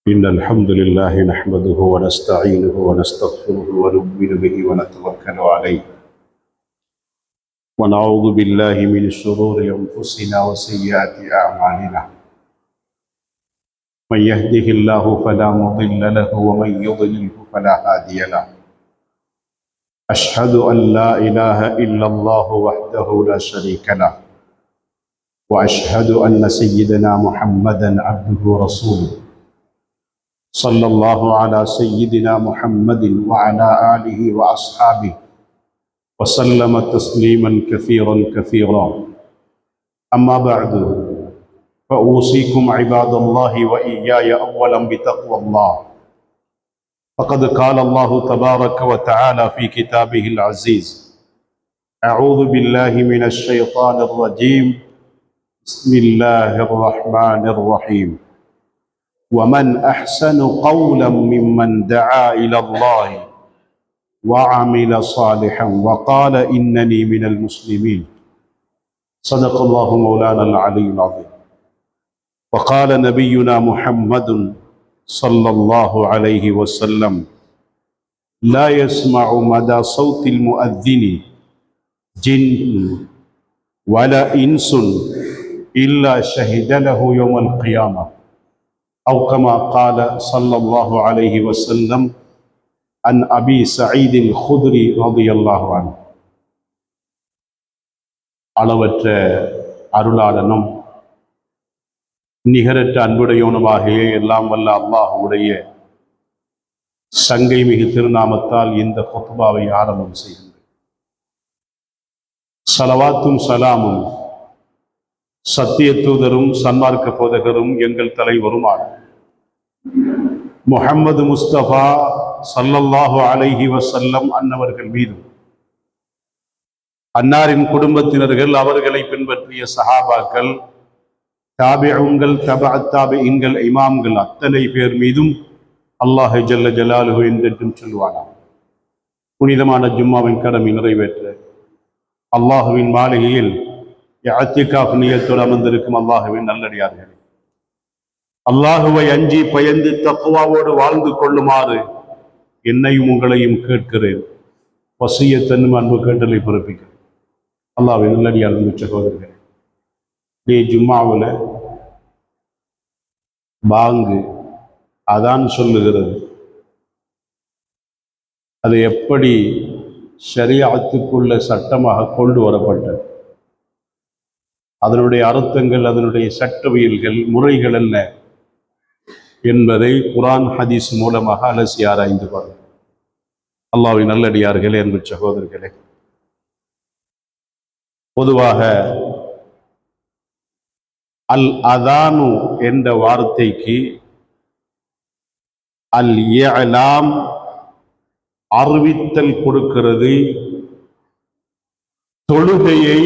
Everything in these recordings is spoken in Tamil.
إن الحمد لله نحمده ونستعينه ونستغفره ونؤمن به ونتوكل عليه ونعوذ بالله من شرور أنفسنا وسيئات أعمالنا من يهده الله فلا مضل له ومن يضلله فلا هادي له أشهد أن لا إله إلا الله وحده لا شريك له وأشهد أن سيدنا محمدا عبده ورسوله صلى الله على سيدنا محمد وعلى آله وأصحابه وسلم تسليما كثيرا أما بعد فأوصيكم عباد الله وإياي أولا بتقوى الله فقد قال الله تبارك وتعالى في كتابه العزيز أعوذ بالله من الشيطان الرجيم بسم الله الرحمن الرحيم ومن أحسن قولا ممن دعا إلى الله وعمل صالحا وقال إنني من المسلمين صدق الله مولانا العلي العظيم وقال نبينا محمد صلى الله عليه وسلم لا يسمع مدى صوت المؤذن جن ولا إنس إلا شهد له يوم القيامة أو كما قال صلى الله عليه وسلم عن أبي سعيد الخدري رضي الله عنه அளவற்ற அருளாளனும் நிகரற்ற அன்புடையவனுமாகிய எல்லாம் வல்ல அல்லாஹ்வுடைய சங்கை மிகு திருநாமத்தால் இந்த குத்பாவை ஆரம்பம் செய்கின்றேன். ஸலவாத்தும் ஸலாமும் சத்திய தூதரும் சன்மார்க்க போதகரும் எங்கள் தலைவருமான முஹம்மது முஸ்தபா ஸல்லல்லாஹு அலைஹி வஸல்லம் அன்னவர்கள் மீதும் அன்னாரின் குடும்பத்தினர்கள், அவர்களை பின்பற்றிய சஹாபாக்கள், தாபிஊன்கள், தபஅத் தாபிஈன்கள், இமாம்கள் அத்தனை பேர் மீதும் அல்லாஹ் ஜல்ல ஜலாலுஹு என்றென்றும் சொல்வானாம். புனிதமான ஜும்மாவின் கடமை நிறைவேற்ற அல்லாஹுவின் மாளிகையில் இஅ்திகாஃப் நியத்தோடு அமர்ந்திருக்கும் அல்லாஹுவின் நல்லடியார்களே, அல்லாஹுவை அஞ்சி பயந்து தக்வாவோடு வாழ்ந்து கொள்ளுமாறு என்னையும் உங்களையும் கேட்கிறேன். வசியத்தன்னும் அன்பு கேட்டலை பிறப்பிக்கிறேன். அல்லாஹ்வின் நல்லடியார்கள் சகோதரர்களே, நீ ஜும்மாவில் பாங்கு அதான் சொல்லுகிறது. அது எப்படி ஷரீஅத்துக்குள்ள சட்டமாக கொண்டு வரப்பட்டது, அதனுடைய அர்த்தங்கள், அதனுடைய சட்டவியல்கள், முறைகள் என்ன என்பதை குர்ஆன் ஹதீஸ் மூலமாக அலசி ஆராய்ந்து பாருங்கள். அல்லாஹ்வின் நல்லடியார்களே, அன்பு சகோதரர்களே, பொதுவாக அல் அதானு என்ற வார்த்தைக்கு அல் இஅலாம் அறிவித்தல் கொடுக்கிறது, தொழுகையை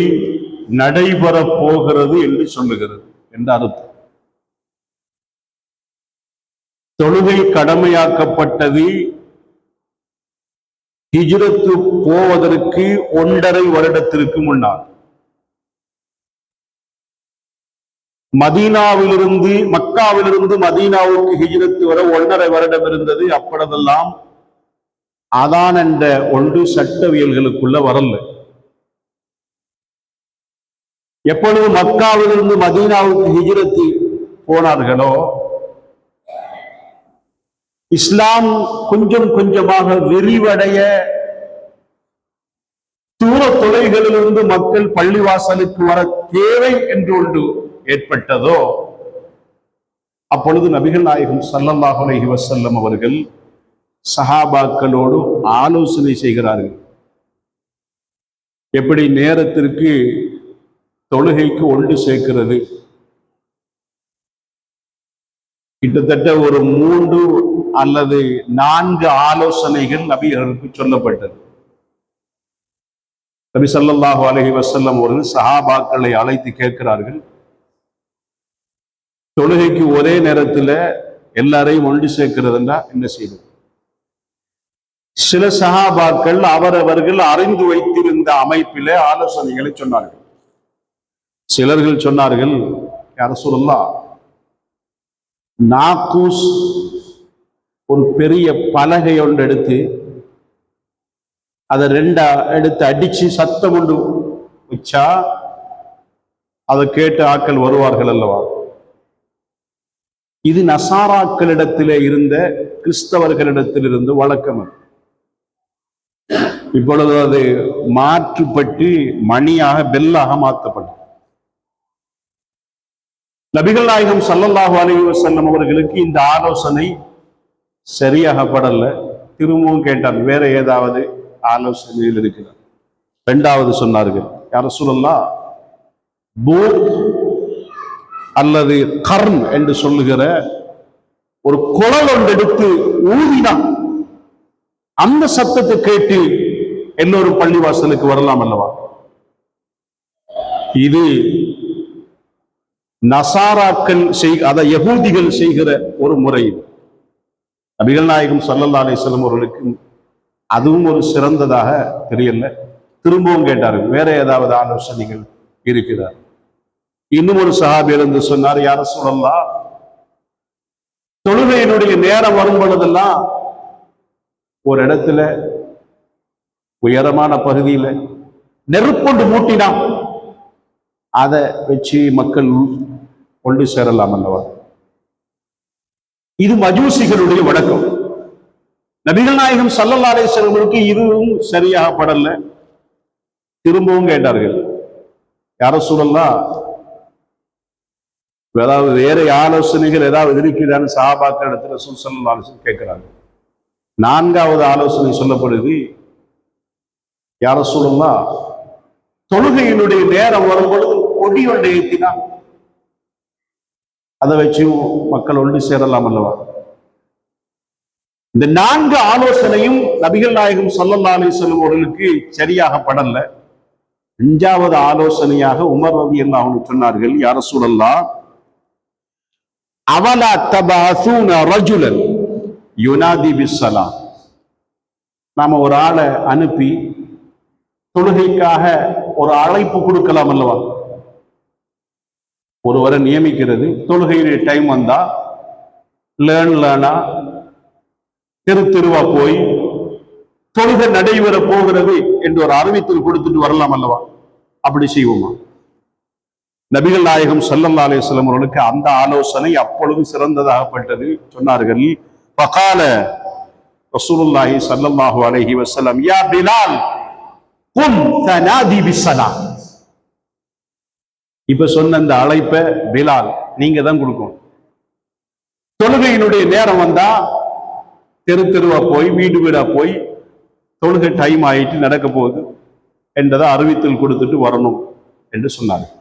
நடைபெற போகிறது என்று சொல்லுகிறது என்ற அர்த்தம். தொழுகை கடமையாக்கப்பட்டது ஹிஜ்ரத்து போவதற்கு 1.5 வருடத்திற்கு முன்னால். மதீனாவிலிருந்து, மக்காவிலிருந்து மதீனாவுக்கு ஹிஜ்ரத்து வர 1.5 வருடம் இருந்தது. அப்பொழுதெல்லாம் அதான் என்ற ஒன்று சட்டவியல்களுக்குள்ள வரல. எப்பொழுது மக்காவிலிருந்து மதீனாவுக்கு ஹிஜ்ரத்து போனார்களோ, இஸ்லாம் கொஞ்சம் கொஞ்சமாக விரிவடைய, தூர தொலைகளிலிருந்து மக்கள் பள்ளிவாசலுக்கு வர தேவை என்று ஒன்று ஏற்பட்டதோ, அப்பொழுது நபிகள் நாயகம் ஸல்லல்லாஹு அலைஹி வஸல்லம் அவர்கள் சஹாபாக்களோடு ஆலோசனை செய்கிறார்கள். எப்படி நேரத்திற்கு தொழுகைக்கு ஒன்று சேர்க்கிறது. கிட்டத்தட்ட ஒரு 3 அல்லது 4 ஆலோசனைகள் நபிகளுக்கு சொல்லப்பட்டது. நபி ஸல்லல்லாஹு அலைஹி வஸல்லம் அவர்கள் சஹாபாக்களை அழைத்து கேட்கிறார்கள், தொழுகைக்கு ஒரே நேரத்தில் எல்லாரையும் ஒன்று சேர்க்கிறதுனா என்ன செய்வது? சில சஹாபாக்கள் அவரவர்கள் அறிந்து வைத்திருந்த அமைப்பிலே ஆலோசனைகளை சொன்னார்கள். சிலர்கள் சொன்னார்கள், யா ரசூலல்லாஹ், நாக்கூஸ் ஒரு பெரிய பலகை ஒன்று எடுத்து அதை ரெண்டா எடுத்து அடிச்சு சத்தம் கொண்டு வச்சா அதை கேட்டு ஆட்கள் வருவார்கள் அல்லவா. இது நசாராக்களிடத்திலே இருந்த கிறிஸ்தவர்களிடத்தில் இருந்து வழக்கம். இப்பொழுது அது மாற்றுப்பட்டு மணியாக பெல்லாக மாற்றப்பட்டது. நபிகள் நாயகம் ஸல்லல்லாஹு அலைஹி வஸல்லம் அவர்களுக்கு இந்த ஆலோசனை சரியாக படல. திரும்பவும் கேட்டார், வேற ஏதாவது ஆலோசனையில் இருக்கிறார். இரண்டாவது சொன்னார்கள், யா ரசூலல்லாஹ், பூத் அல்லது கர்ன் என்று சொல்லுகிற ஒரு குழல் ஒன்று எடுத்து ஊதினா அந்த சத்தத்தை கேட்டு எல்லோரும் பள்ளிவாசலுக்கு வரலாம் அல்லவா. இது நசாராக்கள் அதை யகூதிகள் செய்கிற ஒரு முறை. நபிகள் நாயகம் ஸல்லல்லாஹு அலைஹி வஸல்லம் அவர்களுக்கு அதுவும் ஒரு சிறந்ததாக தெரியல. திரும்பவும் கேட்டார்கள், வேற ஏதாவது ஆலோசனைகள் இருக்கிறார்? இன்னும் ஒரு சஹாபி இருந்து சொன்னார், யா ரசூலல்லாஹ், தொழுகையினுடைய நேரம் வரும் பொழுதெல்லாம் ஒரு இடத்துல உயரமான பகுதியில நெருப்பொண்டு மூட்டினா அதை வச்சு மக்கள் கொண்டு சேரலாம் அல்லவா. இது மஜூசிகளுடைய வழக்கம். நபிகள் நாயகம் ஸல்லல்லாஹு அலைஹி வஸல்லம் இதுவும் சரியாக படல. திரும்பவும் கேட்டார்கள், யா ரசூலல்லாஹ், ஏதாவது வேற ஆலோசனைகள் ஏதாவது இருக்கிறான்னு சஹாபாக்கள் இடத்துல ரசூல் ஸல்லல்லாஹு அலைஹி வஸல்லம் கேட்கிறாங்க. நான்காவது ஆலோசனை சொல்லப்படுது, யா ரசூலல்லாஹ், தொழுகையினுடைய நேரம் வரும் பொழுது கொடி ஒன்றை ஏற்றினா அதை வச்சு மக்கள் ஒன்று சேரலாம் அல்லவா. இந்த நான்கு ஆலோசனையும் நபிகள் நாயகம் ஸல்லல்லாஹு அலைஹி வஸல்லம் அவர்களுக்கு சரியாக படல. அஞ்சாவது ஆலோசனையாக உமர் ரலியல்லாஹு அன்ஹு சொன்னார்கள், யா ரசூலல்லாஹ், அவலா தபஅஸூன ரஜுலன் யுனாதி பிஸ்ஸலாம். நாம ஒரு ஆளை அனுப்பி தொழுகைக்காக ஒரு அழைப்பு கொடுக்கலாம் அல்லவா. ஒருவரை நியமிக்கிறது, தொழுகையுடைய டைம் வந்தா லேர்னா தெரு தெருவா போய் தொழுகை நடைபெற போகிறது என்று ஒரு அறிவித்தல் கொடுத்துட்டு வரலாம் அல்லவா. அப்படி செய்வோமா? நபிகள் நாயகம் ஸல்லல்லாஹு அலைஹி வஸல்லம் அவர்களுக்கு அந்த ஆலோசனை அப்பொழுது சிறந்ததாகப்பட்டது. சொன்னார்கள், ஃபகால ரசூலுல்லாஹி ஸல்லல்லாஹு அலைஹி வஸல்லம், யா பிலால் கும் தனாதி பிஸ்ஸலாம். இப்ப சொன்ன அந்த அழைப்பை பிலால் நீங்க தான் கொடுக்கணும். தொழுகையினுடைய நேரம் வந்தா தெரு தெருவா போய் வீடு வீடா போய் தொழுகை டைம் ஆயிட்டு நடக்க போகுது என்றதை அறிவித்தல் கொடுத்துட்டு வரணும் என்று சொன்னார்கள்.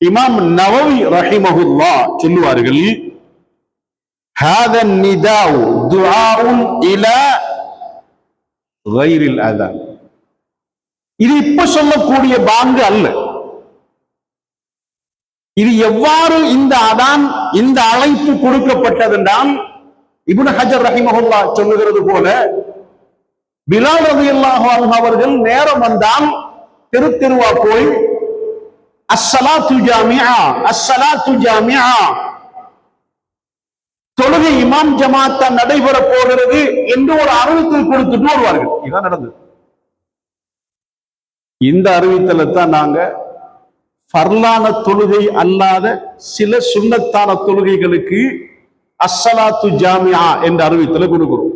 இமாம் நவவி ரஹிமஹுல்லாஹ் சொல்லுவார்கள், ஹாதன் நிதாஉ துஆஉன் இலா கைரில் அதான். இது இப்ப சொல்லக்கூடிய பாங்கு அல்ல. இது எவ்வாறு இந்த அதான் இந்த அழைப்பு கொடுக்கப்பட்டதென்றால், இப்னு ஹஜர் ரஹிமஹுல்லாஹ் சொல்லுகிறது போல, பிலால் ரலியல்லாஹு அன்ஹு அவர்கள் நேரம் வந்தால் தெரு தெருவா போய் அஸ்ஸலாத்து ஜாமிஆ அஸ்ஸலாத்து ஜாமிஆ, தொழுகை இமாம் ஜமாத்தா நடைபெற போகிறது என்று ஒரு அறிவித்தல் கொடுத்துட்டு வருவார்கள். இதான் நடந்தது. இந்த அறிவித்தலை தான் நாங்க ஃபர்லான தொழுகை அல்லாத சில சுன்னத்தான தொழுகைகளுக்கு அஸ்ஸலாத்து ஜாமிஆ என்ற அறிவித்தலை கொடுக்கிறோம்.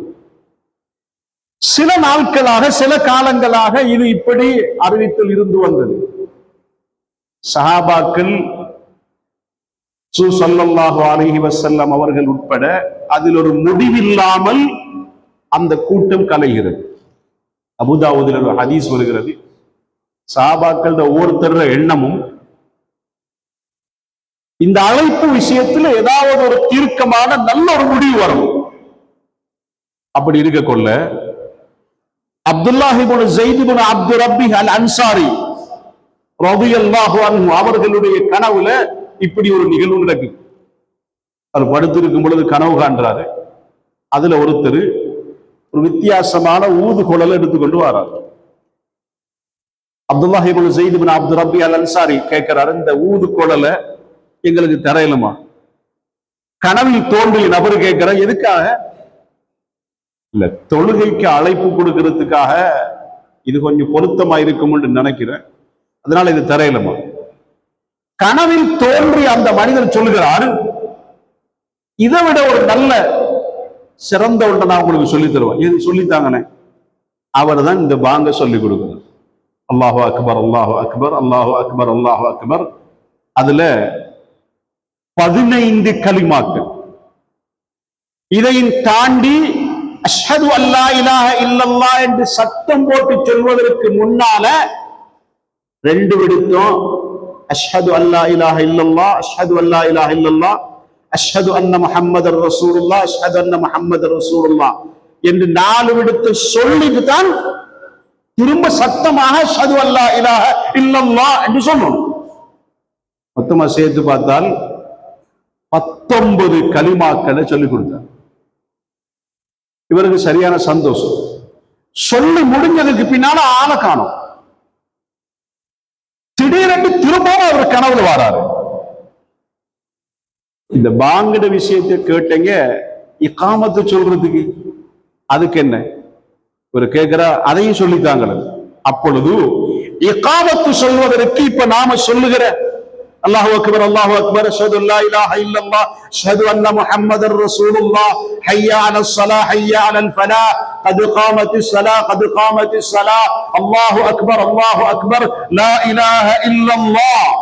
சில நாட்களாக சில காலங்களாக இது இப்படி அறிவித்தல் இருந்து வந்தது. சஹாபாக்கள் ஸல்லல்லாஹு அலைஹி வஸல்லம் அவர்கள் உட்பட அதில் ஒரு முடிவில்லாமல் அந்த கூட்டம் கலைகிறது. அபூதாவூதில் ஒரு ஹதீஸ் வருகிறது, சஹாபாக்கள் ஒவ்வொருத்தர எண்ணமும் இந்த அழைப்பு விஷயத்தில் ஏதாவது ஒரு தீர்க்கமான நல்ல ஒரு முடிவு வரும். அப்படி இருக்க கொள்ள அப்துல்லாஹ் இப்னு ஸைத் இப்னு அப்து ரப்பி அல் அன்சாரி ரலியல்லாஹு அன்ஹு அவர்களுடைய கனவுல இப்படி ஒரு நிகழ்வு நடக்குது. அவர் படுத்திருக்கும் பொழுது கனவு காண்றாரு. அதுல ஒருத்தர் ஒரு வித்தியாசமான ஊதுகுழலை எடுத்துக்கொண்டு வரார். அப்துல்லாஹ் இப்னு ஸைத் இப்னு அப்து ரப்பி அல் அன்சாரி கேட்கிறாரு, இந்த ஊதுகுழலை எங்களுக்கு தரையிலுமா? கனவில் தோன்றிய நபர் கேட்கிற எதுக்காக? இல்ல, தொழுகைக்கு அழைப்பு கொடுக்கிறதுக்காக. இது கொஞ்சம் பொருத்தமா இருக்கும் நினைக்கிறேன், அதனால இது தரையிலமா. கனவில் தோன்றி அந்த மனிதர் சொல்லுகிறார், இதை விட ஒரு நல்ல சிறந்த ஒன்றை நான் உங்களுக்கு சொல்லி தருவேன். இது சொல்லித்தாங்கண்ணே. அவர் தான் இந்த பாங்க சொல்லி கொடுக்கிறார். அல்லாஹு அக்பர், அல்லாஹு அக்பர், அல்லாஹு அக்பர், அல்லாஹு அக்பர். அதுல 15 கலிமாக்கள். இதையும் தாண்டி அஷ்ஹது அல்லா இலாஹ இல்லல்லாஹ் என்று சத்தம் போட்டு சொல்வதற்கு முன்னால 2 விடுத்தோம். அஷ்ஹது அல்லா இலாஹ இல்லல்லாஹ், அஷ்ஹது அல்லா இலாஹ இல்லல்லாஹ், அஷ்ஹது அன்ன முஹம்மதர் ரசூலுல்லாஹ், அஷ்ஹது அன்ன முஹம்மதர் ரசூலுல்லாஹ் என்று 4 விடுத்து சொல்லிட்டு தான் திரும்ப சத்தமாக அஷ்ஹது அல்லா இலாஹ இல்லல்லாஹ் என்று சொல்லணும். மொத்தமா சேர்த்து பார்த்தால் 19 கலிமாக்களை சொல்லிக் கொடுத்தார். இவருக்கு சரியான சந்தோஷம். சொல்லி முடிஞ்சதுக்கு பின்னால ஆளை காணும். திடீரென்று திரும்பவும் அவர் கனவுல வராரு. இந்த பாங்கட விஷயத்தை கேட்டீங்க, இகாமத்து சொல்றதுக்கு அதுக்கு என்ன ஒரு கேட்கிற, அதையும் சொல்லித்தாங்களே. அப்பொழுது இகாமத்து சொல்வதற்கு இப்ப நாம சொல்லுகிற அல்லாஹு அக்பர், அல்லாஹு அக்பர், அஷ்ஹது அல்லா இலாஹ இல்லல்லாஹ், அஷ்ஹது அன்ன முஹம்மதர் ரசூலுல்லாஹ், ஹய்யா அலஸ் ஸலாஹ், ஹய்யா அலல் ஃபலாஹ், கத் காமத்திஸ் ஸலாஹ், கத் காமத்திஸ் ஸலாஹ், அல்லாஹு அக்பர், அல்லாஹு அக்பர், லா இலாஹ இல்லல்லாஹ்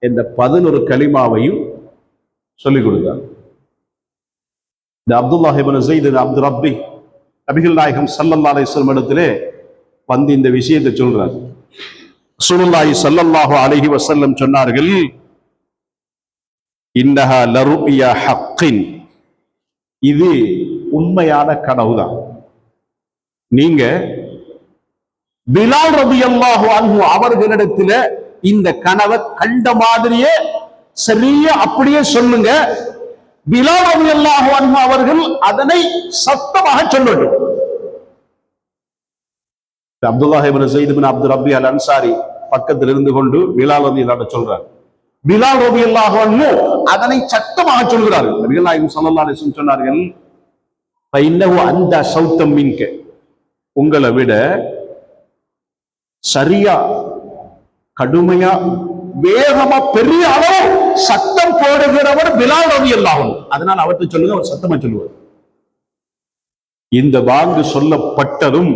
என்ற 11 கலிமாவையும் சொல்லிக் கொடுத்தார். இந்த அப்துல்லாஹ் இப்னு ஸைத் அப்து ரப்பி நபிகள் நாயகம் ஸல்லல்லாஹு அலைஹி வஸல்லம் இடத்திலே வந்து இந்த விஷயத்தை சொல்றார். ரசூலுல்லாஹி ஸல்லல்லாஹு அலைஹி வஸல்லம் சொன்னார்கள், இன்னஹா லருயா ஹக்கின், இது உண்மையான கனவுதான். நீங்க பிலால் ரலியல்லாஹு அன்ஹு அவர்களிடத்துல இந்த கனவை கண்ட மாதிரியே சரியா அப்படியே சொல்லுங்க. பிலால் ரலியல்லாஹு அன்ஹு அவர்கள் அதனை சத்தமாக சொல்லட்டும். அப்துல்லாஹ் இப்னு ஸைத் இப்னு அப்து ரப்பி அல் அன்சாரி பக்கத்தில் இருந்து கொண்டு பிலால் ரலியல்லாஹு சொல்றார். பிலால் ரலியல்லாஹு அன்ஹு அதனை சத்தமாக சொல்கிறார். நபிகள் நாயகம் ஸல்லல்லாஹு அலைஹி வஸல்லம் சொன்னார்கள், ஃபைன்னஹு அந்த சௌத்தம் மின்க, உங்களை விட சரியா கடுமையா வேகமா பெரிய அளவு சத்தம் போடுகிறவர் பிலால் ரலியல்லாஹு அன்ஹு. அதனால் அவர்கிட்ட சொல்லுங்க, அவர் சத்தமா சொல்லுவார். இந்த பாங்கு சொல்லப்பட்டதும்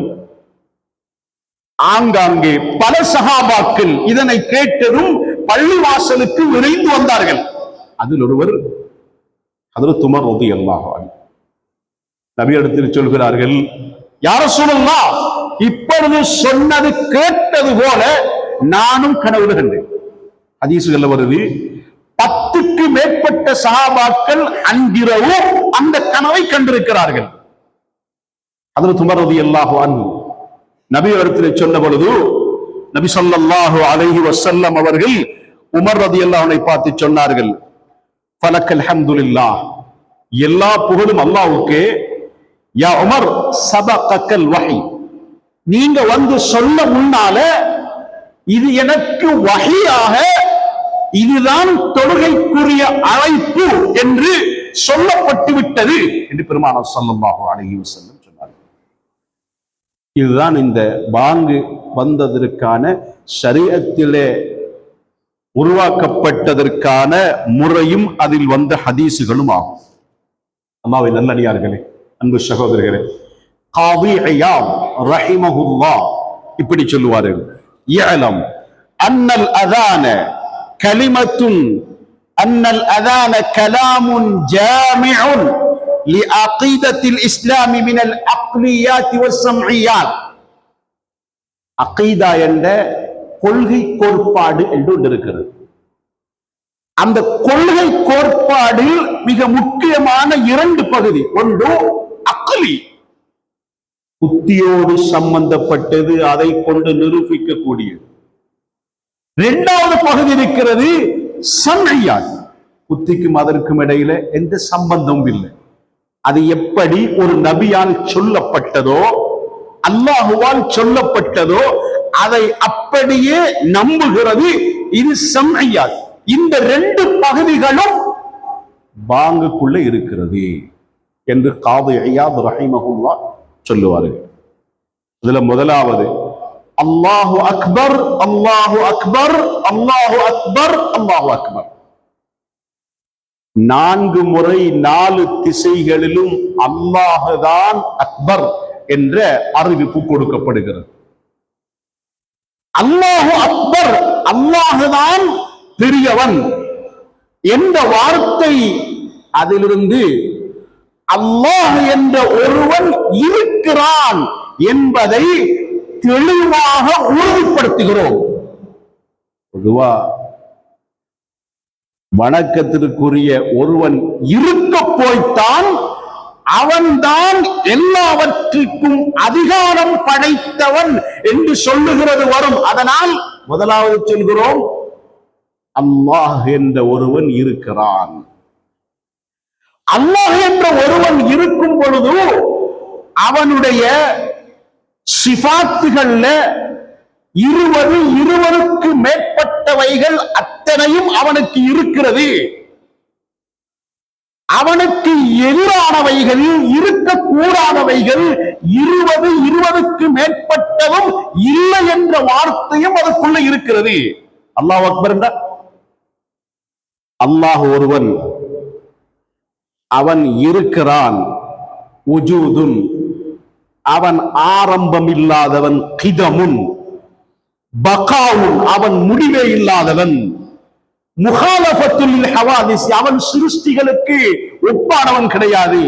ஆங்காங்கே பல சஹாபாக்கள் இதனை கேட்டதும் பள்ளிவாசலுக்கு விரைந்து வந்தார்கள். அதில் ஒருவர் ஹஜ்ரத் உமர் ரலியல்லாஹு அன்ஹு. நபியிடத்தில் சொல்கிறார்கள், யா ரசூலல்லாஹ், இப்பொழுது சொன்னது கேட்டது போல நானும் கனவுல கண்டேன். ஹதீசுகள்ல வருது, 10க்கு மேற்பட்ட சஹாபாக்கள் அன்றிரவு அந்த கனவை கண்டிருக்கிறார்கள். ஹஜ்ரத் உமர் ரலியல்லாஹு அன்ஹு நபி இடத்திலே சொன்ன பொழுது நபி ஸல்லல்லாஹு அலைஹி வஸல்லம் அவர்கள் உமர் ரலியல்லாஹு அன்ஹை பார்த்து சொன்னார்கள், ஃபலக்கல் ஹம்துலில்லாஹ், எல்லா புகழும் அல்லாஹ்வுக்கே. யா உமர், சபகக்கல் வஹி, நீங்க வந்து சொல்ல முன்னால இது எனக்கு வஹியாக, இதுதான் தொழுகைக்குரிய அழைப்பு என்று சொல்லப்பட்டு விட்டது என்று பெருமானார் ஸல்லல்லாஹு அலைஹி வஸல்லம் சொன்னார். இதுதான் இந்த பாங்கு வந்ததற்கான ஷரீஅத்திலே உருவாக்கப்பட்டதற்கான முறையும் அதில் வந்த ஹதீசுகளும் ஆகும். அல்லாஹ்வின் நல்லடியார்களே, அன்பு சகோதரர்களே, காதி இயாத் ரஹிமஹுல்லாஹ் இப்படி சொல்லுவார்கள், இஅலம் அன்னல் அஸான கலிமத்துன், அன்னல் அஸான கலாமுன் ஜாமிஉன் லிஅகீதத்தில் இஸ்லாமி மினல் அக்லியாத் வஸ்ஸம்இயாத். அகீதா என்ற கொள்கை கோட்பாடு என்று ஒன்று இருக்கிறது. அந்த கொள்கை கோட்பாடில் மிக முக்கியமான 2 பகுதி. ஒன்று அக்லி, புத்தியோடு சம்பந்தப்பட்டது, அதை கொண்டு நிரூபிக்கக்கூடியது. 2வது பகுதி இருக்கிறது சம்இயாத், புத்திக்கும் அதற்கும் இடையில எந்த சம்பந்தமும் இல்லை. அது எப்படி ஒரு நபியால் சொல்லப்பட்டதோ, அல்லாஹுவால் சொல்லப்பட்டதோ, அதை அப்படியே நம்புகிறது. இது சம்இயாத். இந்த 2 பகுதிகளும் பாங்குக்குள்ள இருக்கிறது என்று காதி இயாத் ரஹிமஹுல்லாஹ் சொல்லுவார்கள். இதுல முதலாவது அல்லாஹு அக்பர், அல்லாஹு அக்பர், அல்லாஹு அக்பர், அல்லாஹு அக்பர். 4 முறை 4 திசைகளிலும் அல்லாஹுதான் அக்பர் என்ற அறிவிப்பு கொடுக்கப்படுகிறது. அல்லாஹு அக்பர், அல்லாஹுதான் பெரியவன் என்ற வார்த்தை, அதிலிருந்து அல்லாஹ் என்ற ஒருவன் இருக்கிறான் என்பதை தெளிவாக உறுதிப்படுத்துகிறோம். பொதுவா வணக்கத்திற்குரிய ஒருவன் இருக்க போய்த்தான் அவன்தான் எல்லாவற்றிற்கும் அதிகாரம் படைத்தவன் என்று சொல்லுகிறது வரும். அதனால் முதலாவது சொல்கிறோம், அல்லாஹ் என்ற ஒருவன் இருக்கிறான். அல்லாஹ் என்ற ஒருவன் இருக்கும் பொழுது அவனுடைய சிஃபாத்துகள்ல 20க்கு மேற்பட்டவைகள் அத்தனையும் அவனுக்கு இருக்கிறது. அவனுக்கு எதிரானவைகள், இருக்கக்கூடாதவைகள் 20க்கு மேற்பட்டதும் இல்லை என்ற வார்த்தையும் அதுக்குள்ள இருக்கிறது. அல்லாஹ் அக்பர் என்றால் அல்லாஹ் ஒருவன், அவன் இருக்கிறான். உஜூதுன், அவன் ஆரம்பம் இல்லாதவன். கிதமுன், பகாவுன், அவன் முடிவே இல்லாதவன். முகாலஃபத்துல் ஹவாதிஸ், அவன் சிருஷ்டிகளுக்கு ஒப்பானவன் கிடையாது.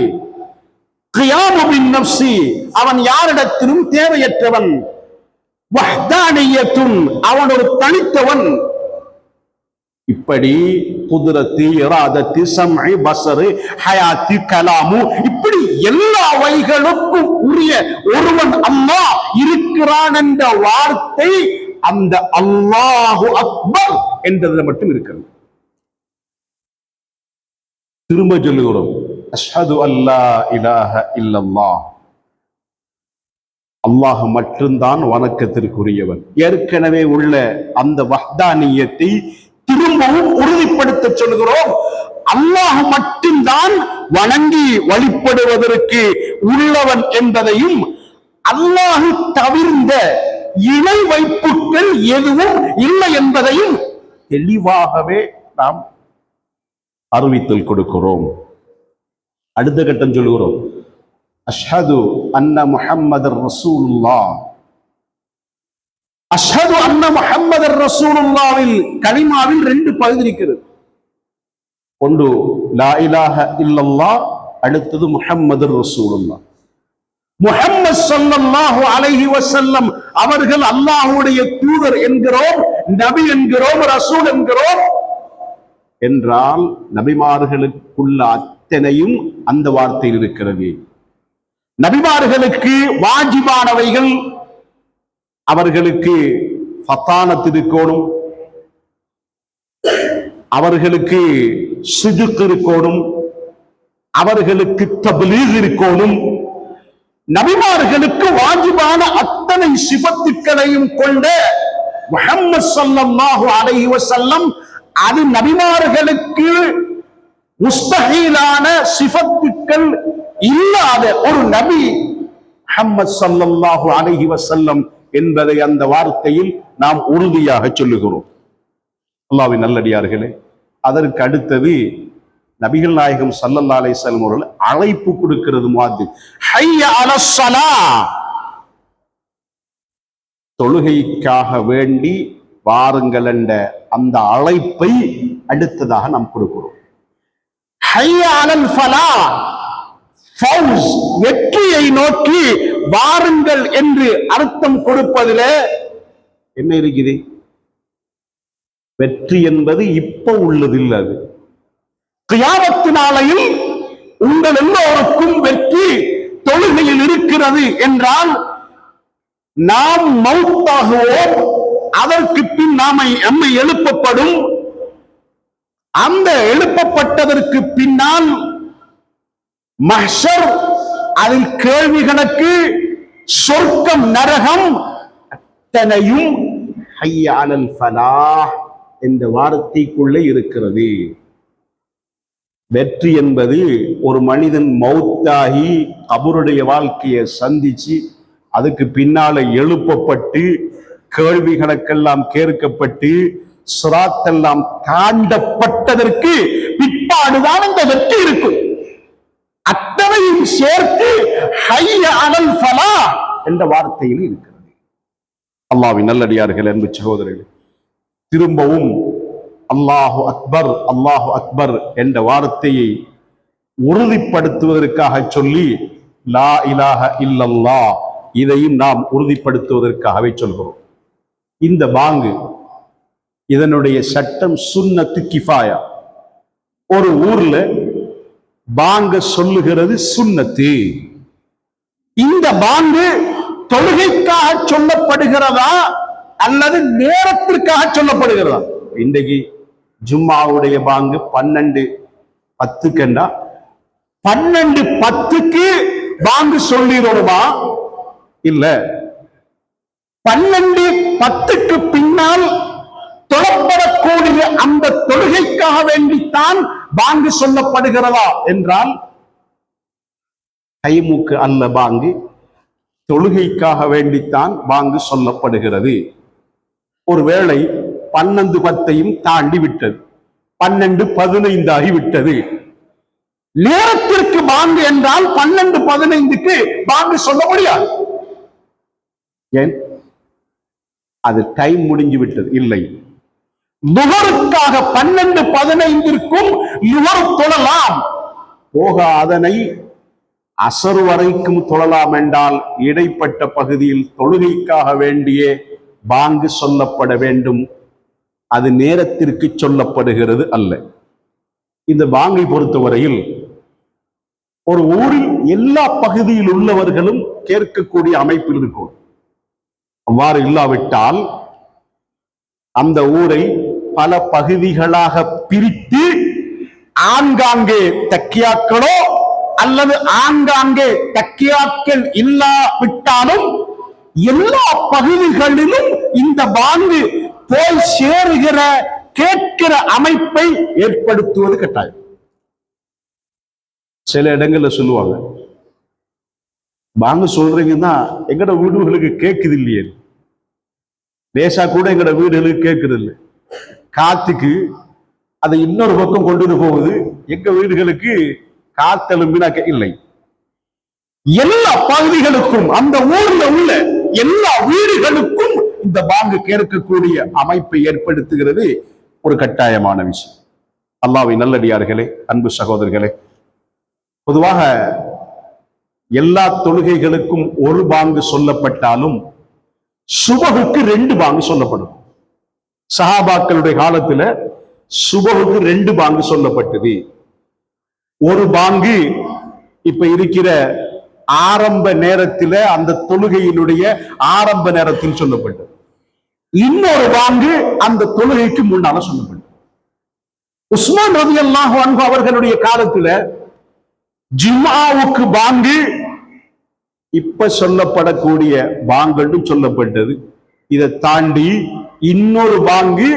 கியாமு பின் நஃப்ஸி, அவன் யாரிடத்திலும் தேவையற்றவன். வஹ்தானியத்துன், அவன் ஒரு தனித்தவன். இப்படி குதிரத்து, இராதத்து, சம்இ, பஸர், ஹயாத்து, கலாமு, இப்படி எல்லா வகைகளுக்கும் உரிய ஒருவன் அல்லாஹ் இருக்கிறான் என்ற வார்த்தை அந்த அல்லாஹு அக்பர் என்றதுல மட்டும் இருக்கிறது. திரும்ப சொல்லுகிறோம், அஷ்ஹது அல்லா இலாஹ இல்லல்லாஹ், அல்லாஹ் மட்டும்தான் வணக்கத்திற்குரியவன். ஏற்கனவே உள்ள அந்த வஹ்தானியத்தை திரும்பவும் உறுதிப்படுத்த சொல்கிறோம். அல்லாஹ் மட்டும்தான் வணங்கி வழிபடுவதற்கு உள்ளவன் என்பதையும், அல்லாஹ் தவிர்ந்த இணை வைப்புகள் எதுவும் இல்லை என்பதையும் தெளிவாகவே நாம் அறிவித்தல் கொடுக்கிறோம். அடுத்த கட்டம் சொல்கிறோம், அஷ்ஹது அன்ன முஹம்மதர் ரசூலுல்லாஹ். அஷ்ஹது அன்ன முஹம்மதர் ரசூலுல்லாஹ்வில் கலிமாவில் 2 பகுதி இருக்கிறது. ஒன்று லா இலாஹ இல்லல்லாஹ், அடுத்தது முஹம்மதர் ரசூலுல்லாஹ். முஹம்மது ஸல்லல்லாஹு அலைஹி வஸல்லம் அவர்கள் அல்லாஹ்வுடைய தூதர் என்கிறோம், நபி என்கிறோம், ரசூல் என்கிறோம். என்றால் நபிமார்களுக்குள்ள அத்தனையும் அந்த வார்த்தையில் இருக்கிறது. நபிமார்களுக்கு வாஜிபானவைகள், அவர்களுக்கு ஃபதானத் இருக்கணும், அவர்களுக்கு சிதுக் இருக்கணும், அவர்களுக்கு தப்லீக் இருக்கணும். நபிமார்களுக்கு வாஜிபான அத்தனை சிஃபத்துக்களையும் கொண்ட முஹம்மது ஸல்லல்லாஹு அலைஹி வஸல்லம், அது நபிமார்களுக்கு முஸ்தஹீலான சிஃபத்துக்கள் இல்லாத ஒரு நபி முஹம்மது ஸல்லல்லாஹு அலைஹி வஸல்லம் என்பதை அந்த வார்த்தையில் நாம் உறுதியாக சொல்லுகிறோம். அல்லாஹ்வின் நல்லடியார்களே, அதற்கு அடுத்தது நபிகள் நாயகம் ஸல்லல்லாஹு அலைஹி வஸல்லம் அவர்கள் அழைப்பு கொடுக்கிறது. முஅத்தின் ஹய்ய அலஸ் ஸலாஹ், தொழுகைக்காக வேண்டி வாருங்கள் என்ற அந்த அழைப்பை அடுத்ததாக நாம் கொடுக்கிறோம். ஹய்ய அலல் ஃபலாஹ், ஃபௌஸ், வெற்றியை நோக்கி வாருங்கள் என்று அர்த்தம் கொடுப்பதில் என்ன இருக்குது? வெற்றி என்பது இப்ப உள்ளதில்லை, அது கியாமத்து நாளையில் உங்கள் எல்லோருக்கும் வெற்றி தொழுகையில் இருக்கிறது என்றால், நாம் மௌத்தாகுவோம், அதற்கு பின் நம்மை எழுப்பப்படும். அந்த எழுப்பப்பட்டதற்கு பின்னால் மஹ்ஷர், அதில் கேள்வி கணக்கு, சொர்க்கம், நரகம் அத்தனையும் ஹய்ய அலல் ஃபலாஹ் என்ற வார்த்தைக்குள்ளே இருக்கிறது. வெற்றி என்பது ஒரு மனிதன் மௌத்தாகி கபருடைய வாழ்க்கையை சந்திச்சு அதுக்கு பின்னால எழுப்பப்பட்டு கேள்வி கணக்கெல்லாம் கேட்கப்பட்டு சிராத்தெல்லாம் தாண்டப்பட்டதற்கு பிற்பாடுதான் இந்த வெற்றி இருக்கும். அத்தனையும் சேர்த்து ஹய்ய அலல் ஃபலா என்ற வார்த்தையில் இருக்கிறது. அல்லாஹ்வின் நல்லடியார்கள், அன்பு சகோதரர்களே, திரும்பவும் அல்லாஹு அக்பர் அல்லாஹு அக்பர் என்ற வார்த்தையை உறுதிப்படுத்துவதற்காக சொல்லி லா இலாஹ இல்லல்லாஹ் இதையும் நாம் உறுதிப்படுத்துவதற்காகவே சொல்கிறோம். இந்த பாங்கு இதனுடைய சட்டம் சுன்னத்து கிஃபாயா. ஒரு ஊர்ல பாங்க சொல்லுகிறது சுன்னத்து. இந்த பாங்கு தொழுகைக்காக சொல்லப்படுகிறதா அல்லது நேரத்திற்காக சொல்லப்படுகிறதா? இன்றைக்கு ஜும்மாவுடைய பாங்கு 12:10 12:10 பாங்கு சொல்லிடுமா? இல்ல 12:10 பின்னால் தொழப்படக்கூடிய அந்த தொழுகைக்காக வேண்டித்தான் பாங்கு சொல்லப்படுகிறதா என்றால் கைமுக்கு அல்ல, பாங்கு தொழுகைக்காக வேண்டித்தான் பாங்கு சொல்லப்படுகிறது. ஒருவேளை 12:10 தாண்டி விட்டது, 12:15 ஆகிவிட்டது. நேரத்திற்கு பாங்கு என்றால் 12:15 பாங்கு சொல்ல முடியாது. ஏன்? அது டைம் முடிஞ்சு விட்டது. இல்லை, லுஹருக்காக 12:15 லுஹர் தொழலாம், போக அதனை அசர் வரைக்கும் தொழலாம் என்றால் இடைப்பட்ட பகுதியில் தொழுகைக்காக வேண்டிய பாங்கு சொல்லப்பட வேண்டும். அது நேரத்திற்கு சொல்லப்படுகிறது அல்ல. இந்த பாங்கை பொறுத்தவரையில் ஒரு ஊரில் எல்லா பகுதியில் உள்ளவர்களும் கேட்கக்கூடிய அமைப்பில் இருக்கும். அவ்வாறு இல்லாவிட்டால் அந்த ஊரை பல பகுதிகளாக பிரித்து ஆங்காங்கே தக்கியாக்களோ அல்லது ஆங்காங்கே தக்கியாக்கள் இல்லாவிட்டாலும் எல்லா பகுதிகளிலும் இந்த பாங்கு போய் சேருகிற கேட்கிற அமைப்பை ஏற்படுத்துவது கட்டாயம். சில இடங்கள்ல சொல்லுவாங்க, பாங்கு சொல்றீங்கன்னா எங்கட வீடுகளுக்கு கேட்குது இல்லையே, லேசா கூட எங்கட வீடுகளுக்கு கேட்குது இல்லை, காத்துக்கு அதை இன்னொரு பக்கம் கொண்டு போகுது, எங்க வீடுகளுக்கு காத்தெலும்பினா இல்லை. எல்லா பகுதிகளுக்கும் அந்த ஊர்ல உள்ள எல்லா வீடுகளுக்கும் இந்த பாங்கு கேட்கக்கூடிய அமைப்பை ஏற்படுத்துகிறது ஒரு கட்டாயமான விஷயம். அல்லாஹ்வின் நல்லடியார்களே, அன்பு சகோதரர்களே, பொதுவாக எல்லா தொழுகைகளுக்கும் ஒரு பாங்கு சொல்லப்பட்டாலும் சுபகுக்கு 2 பாங்கு சொல்லப்படும். சஹாபாக்களுடைய காலத்துல சுபகுக்கு 2 பாங்கு சொல்லப்பட்டது. ஒரு பாங்கு இப்ப இருக்கிற ஆரம்ப நேரத்தில், அந்த தொழுகையினுடைய ஆரம்ப நேரத்தில் சொல்லப்பட்டது. இன்னொரு பாங்கு அந்த தொழுகைக்கு முன்னால சொல்லப்பட்டது. உஸ்மான் ரலியல்லாஹு அன்ஹு அவர்களுடைய காலத்துல ஜும்ஆவுக்கு பாங்கு இப்ப சொல்லப்படக்கூடிய பாங்கு சொல்லப்பட்டது. இதை தாண்டி இன்னொரு பாங்கு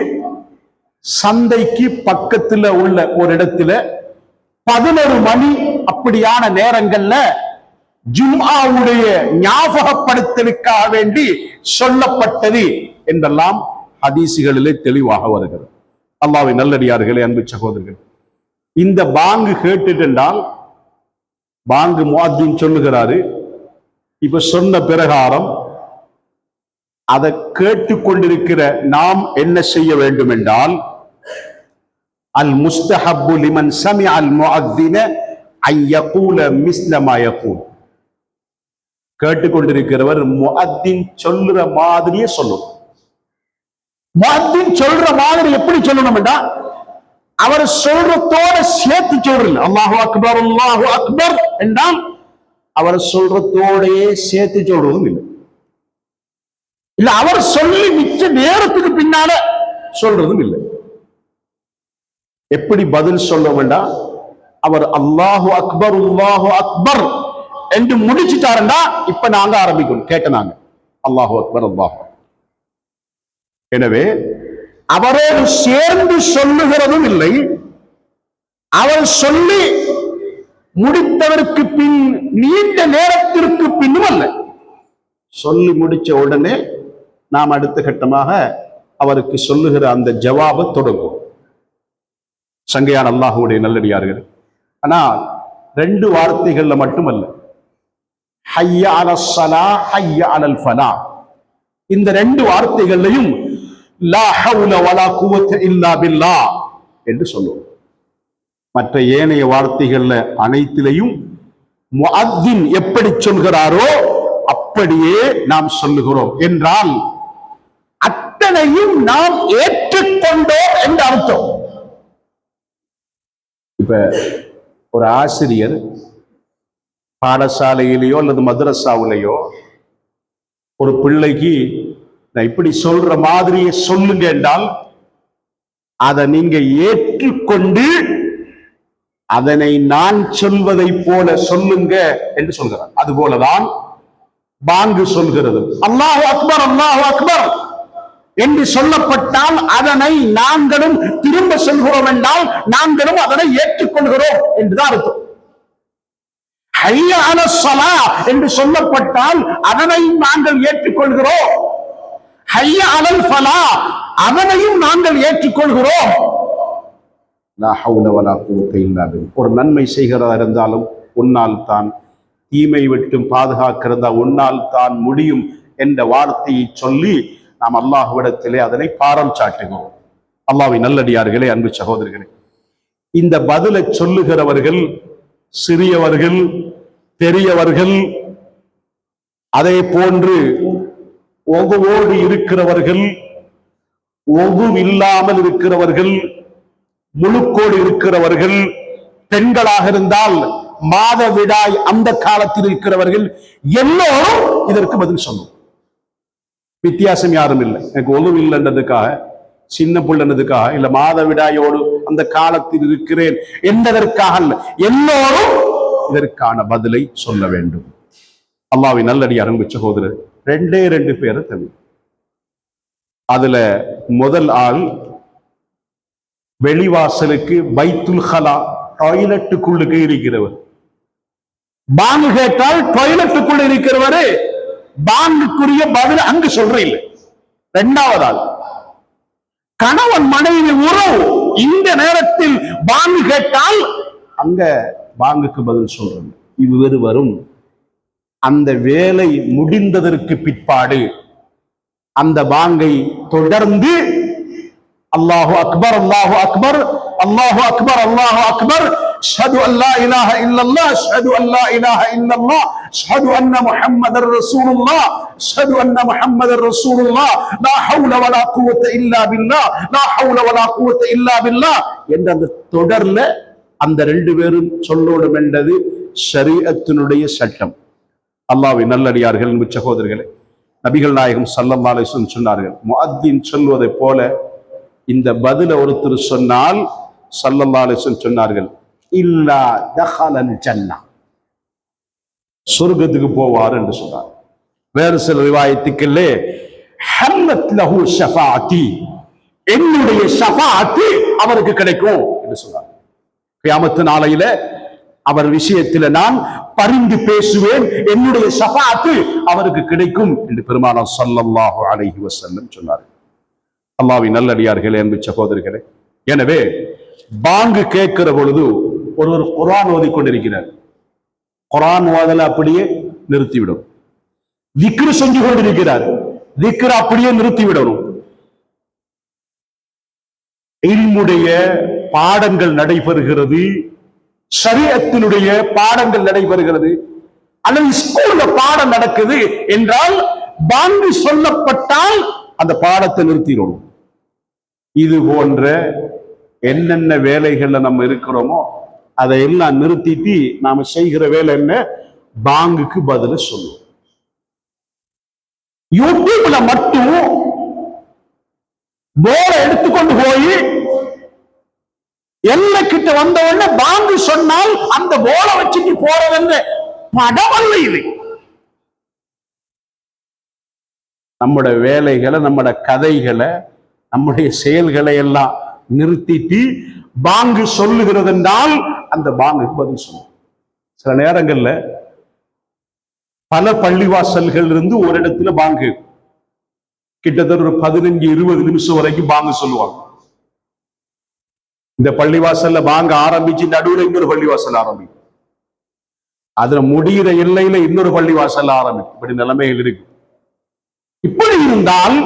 சந்தைக்கு பக்கத்துல உள்ள ஒரு இடத்துல 11 மணி அப்படியான நேரங்கள்ல ஜும்ஆவுடைய ஞாபகப்படுத்தலுக்காக வேண்டி சொல்லப்பட்டது என்றெல்லாம் ஹதீசுகளிலே தெளிவாக வருகிறது. அல்லாஹ்வின் நல்லடியார்களே, அன்பு சகோதரர்கள், இந்த பாங்கு கேட்டுட்டால் பாங்கு முஅத்தின் சொல்லுகிறாரு. இப்ப சொன்ன பிரகாரம் அதை கேட்டுக்கொண்டிருக்கிற நாம் என்ன செய்ய வேண்டும் என்றால், அல் முஸ்தஹப்பு லிமன் சமிஅ அல் முஅத்தின அன் யகூல மிஸ்ல மா யகூல். கேட்டுக்கொண்டிருக்கிறவர் முஅத்தின் சொல்லுற மாதிரியே சொல்லணும். முஅத்தின் சொல்ற மாதிரி எப்படி சொல்லணும் என்றா, அவர் சொல்றதோட சேர்த்து சொல்றல. அல்லாஹு அக்பர் அல்லாஹு அக்பர் என்றால் அவர் சொல்றதோடையே சேர்த்து சொல்றதும் இல்லை. இல்ல அவர் சொல்லி மிச்ச நேரத்துக்கு பின்னால சொல்றதும் இல்லை. எப்படி பதில் சொல்ல வேண்டாம், அவர் அல்லாஹு அக்பர் அல்லாஹு அக்பர் என்று முடிச்சுட்டாருண்டா இப்ப நாங்க ஆரம்பிக்கணும், கேட்க நாங்க அல்லாஹு அக்பர் அல்லாஹு. எனவே அவரோடு சேர்ந்து சொல்லுகிறதும் இல்லை, அவர் சொல்லி முடித்ததற்கு பின் நீண்ட நேரத்திற்கு பின்னும் அல்ல, சொல்லி முடிச்ச உடனே நாம் அடுத்த கட்டமாக அவருக்கு சொல்லுகிற அந்த ஜவாபை தொடங்கும். சங்கையான அல்லாஹ்வுடைய நல்லடியார்கள். ஆனால் 2 வார்த்தைகள்ல மட்டுமல்ல, ஹய்ய அலஸ் ஸலா ஹய்ய அலல் ஃபலா, இந்த 2 வார்த்தைகளையும் லா ஹவுல வலா குவத்த இல்லா பில்லாஹ் என்று சொல்லுவோம். மற்ற ஏனைய வார்த்தைகள்ல அனைத்திலையும் முஅத்தின் எப்படி சொல்கிறாரோ அப்படியே நாம் சொல்லுகிறோம் என்றால் அத்தனையும் நாம் ஏற்றுக்கொண்டோம் என்று அர்த்தம். இப்ப ஒரு ஆசிரியர் பாடசாலையிலேயோ அல்லது மதரசாவிலேயோ ஒரு பிள்ளைக்கு நான் இப்படி சொல்ற மாதிரியே சொல்லுங்க என்றால் அதை நீங்க ஏற்றுக்கொண்டு அதனை நான் சொல்வதை போல சொல்லுங்க என்று சொல்கிறார். அதுபோலதான் பாங்கு சொல்கிறது. அல்லாஹு அக்பர் அல்லாஹு அக்பர் என்று சொல்லப்பட்டால் அதனை நாங்களும் திரும்ப சொல்கிறோம் என்றால் நாங்களும் அதனை ஏற்றுக்கொள்கிறோம் என்றுதான் அர்த்தம். ஹய்ய அலஸ் ஸலாஹ் என்று சொல்லப்பட்டால் அதனை நாங்கள் ஏற்றுக்கொள்கிறோம். ஹய்ய அலல் ஃபலாஹ் அதனையும் நாங்கள் ஏற்றுக்கொள்கிறோம். லா ஹவுல வலா குவத்த இல்லா பில்லாஹ். ஒரு நன்மை செய்கிறதா இருந்தாலும் உன்னால் தான், தீமை விட்டும் பாதுகாக்கிறதா உன்னால் தான் முடியும் என்ற வார்த்தையை சொல்லி நாம் அல்லாஹ்விடத்திலே அதனை பாரம் சாட்டுகிறோம். அல்லாஹ்வின் நல்லடியார்களே, அன்பு சகோதரர்களே, இந்த பதிலை சொல்லுகிறவர்கள் சிறியவர்கள் பெரியவர்கள் அதே போன்று ஒகுவோடு இருக்கிறவர்கள் ஒகு இல்லாமல் இருக்கிறவர்கள் முழுக்கோடு இருக்கிறவர்கள் பெண்களாக இருந்தால் மாதவிடாய் அந்த காலத்தில் இருக்கிறவர்கள் எல்லோரும் இதற்கு பதில் சொல்லும். வித்தியாசம் யாரும் இல்லை. எனக்கு ஒழுவு இல்லைன்றதுக்காக, சின்ன பிள்ளைன்றதுக்காக, இல்ல மாதவிடாயோடு அந்த காலத்தில் இருக்கிறேன் என்பதற்காக அல்ல, எல்லோரும் இதற்கான பதிலை சொல்ல வேண்டும். அல்லாஹ்வின் நல்லடியார் அன்பு சகோதரர், 2 பேரை தவிர அதுல முதல் ஆள் வெளிவாசலுக்கு பைத்துல் ஹலா டாய்லெட்டுக்குள்ளுக்கு இருக்கிறவர். பாங்கு கேட்டால் டாய்லெட்டுக்குள்ள இருக்கிறவரு பாங்குக்குரிய பதில் அங்கு சொல்ற இல்லை. 2வது ஆள் கணவன் மனைவி உறவு இந்த நேரத்தில் பாங்கு கேட்டால் அங்க பாங்குக்கு பதில் சொல்றது. இவ்விருவரும் அந்த வேலை முடிந்ததற்கு பிற்பாடு அந்த பாங்கை தொடர்ந்து அல்லாஹு அக்பர் அல்லாஹு அக்பர் அல்லாஹு அக்பர் அல்லாஹு அக்பர் அஷ்ஹது அல்லா இலாஹ இல்லல்லாஹ் அஷ்ஹது அல்லா இலாஹ இல்லல்லாஹ் அஷ்ஹது அன்ன முஹம்மதர் ரசூலுல்லாஹ் அஷ்ஹது அன்ன முஹம்மதர் ரசூலுல்லாஹ் லா ஹவுல வலா குவத்த இல்லா பில்லாஹ் லா ஹவுல வலா குவத்த இல்லா பில்லாஹ் என்ற அந்த தொடர்ல அந்த 2 பேரும் சொல்லோடும் என்றது ஷரீஅத்தினுடைய சட்டம். அல்லாஹ்வின் நல்லடியார்கள் அன்பு சகோதரர்களே, நபிகள் நாயகம் ஸல்லல்லாஹு அலைஹி வஸல்லம் சொன்னார்கள், முஅத்தின் சொல்வதை போல இந்த பதில ஒருத்தர் சொன்னால் ஸல்லல்லாஹு அலைஹி வஸல்லம் சொன்னார்கள், இல்லா தஹலல் ஜன்னah, சொர்க்கத்துக்கு போவார் என்று சொன்னார். வேறு சில ரிவாயத்துக்களிலே ஹல்லத் லஹு ஷஃபாஅத்தி, என்னுடைய ஷஃபாஅத் அவருக்கு கிடைக்கும் என்று சொன்னார். கியாமத் நாளையில அவர் விஷயத்தில் நான் பரிந்து பேசுவேன், என்னுடைய ஷஃபாஅத் அவருக்கு கிடைக்கும் என்று பெருமானார் ஸல்லல்லாஹு அலைஹி வஸல்லம் சொன்னார். அல்லாஹ்வின் நல்லடியார்களே, அன்பு சகோதரர்களே, எனவே பாங்கு கேட்கிற பொழுது ஒருவர் குர்ஆன் ஓதிக்கொண்டிருக்கிறார். குர்ஆன் ஓதல அப்படியே நிறுத்திவிடும். திக்ர் செஞ்சு கொண்டிருக்கிறார், திக்ர் அப்படியே நிறுத்திவிடணும். இல்முடைய பாடங்கள் நடைபெறுகிறது, ஷரீஅத்தினுடைய பாடங்கள் நடைபெறுகிறது, அல்லது ஸ்கூல்ல பாடம் நடக்குது என்றால் பாங்கு சொல்லப்பட்டால் அந்த பாடத்தை நிறுத்திடணும். இது போன்ற என்னென்ன வேலைகள்ல நம்ம இருக்கிறோமோ அதையெல்லாம் நிறுத்திட்டு நாம செய்கிற வேலை என்ன? பாங்குக்கு பதில சொல்லுவோம். யூடியூப்ல மட்டும் போல எடுத்துக்கொண்டு போய் எல்லை கிட்ட வந்த உடனே பாங்கு சொன்னால் அந்த போல வச்சுட்டு போறதுன்னு படம் அல்ல இது. நம்முடைய வேலைகளை, நம்முடைய கதைகளை, நம்முடைய செயல்களை எல்லாம் நிறுத்திட்டு பாங்கு சொல்லுகிறது என்றால் அந்த பாங்குக்கு பதில் சொல்லும். சில நேரங்கள்ல பல பள்ளிவாசல்கள் இருந்து ஒரு இடத்துல பாங்கு கிட்டத்தட்ட ஒரு 15-20 நிமிஷம் வரைக்கும் பாங்கு சொல்லுவாங்க. இந்த பள்ளிவாசல்ல பாங்க ஆரம்பிச்சு நடுவுல இன்னொரு பள்ளிவாசல் ஆரம்பிக்கும், அதுல முடிகிற எல்லையில இன்னொரு பள்ளிவாசல் ஆரம்பிக்கும். இப்படி நிலைமைகள் இருக்கு. இப்படி இருந்தால்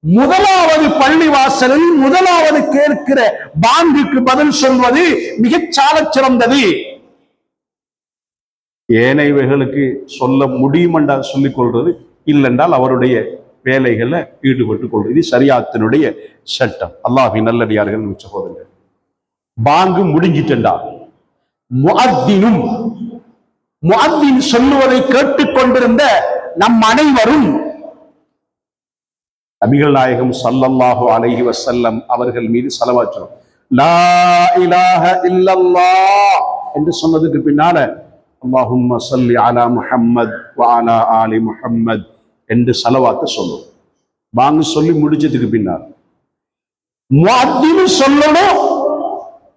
முதலாவது பள்ளிவாசலில் முதலாவது கேட்கிற பாங்குக்கு பதில் சொல்வது மிகச் சாலச் சிறந்தது. ஏனைவைகளுக்கு சொல்ல முடியும் என்றால் சொல்லிக் கொள்வது, இல்லைன்றால் அவருடைய வேலைகளை ஈடுபட்டுக் கொள்வது. இது ஷரியாத்தினுடைய சட்டம். அல்லாஹ்வின் நல்லடியார்கள் சகோதரர்கள், பாங்கு முடிஞ்சிட்டா முஅத்தினும் முஅத்தின் சொல்லுவதை கேட்டுக்கொண்டிருந்த நம் அனைவரும் நபிகள் நாயகம் ஸல்லல்லாஹு அலைஹி வஸல்லம் அவர்கள் மீது ஸலவாத் சொல்லுவோம். லா இலாஹ இல்லல்லாஹ் என்று சொன்னதுக்கு பின்னால அல்லாஹும்ம ஸல்லி அலா முஹம்மத் வ அலா ஆலி முஹம்மத் என்று ஸலவாத்தை சொல்லுவோம். பாங்கு சொல்லி முடிச்சதுக்கு பின்னால் முஅத்தின் சொல்லணும்.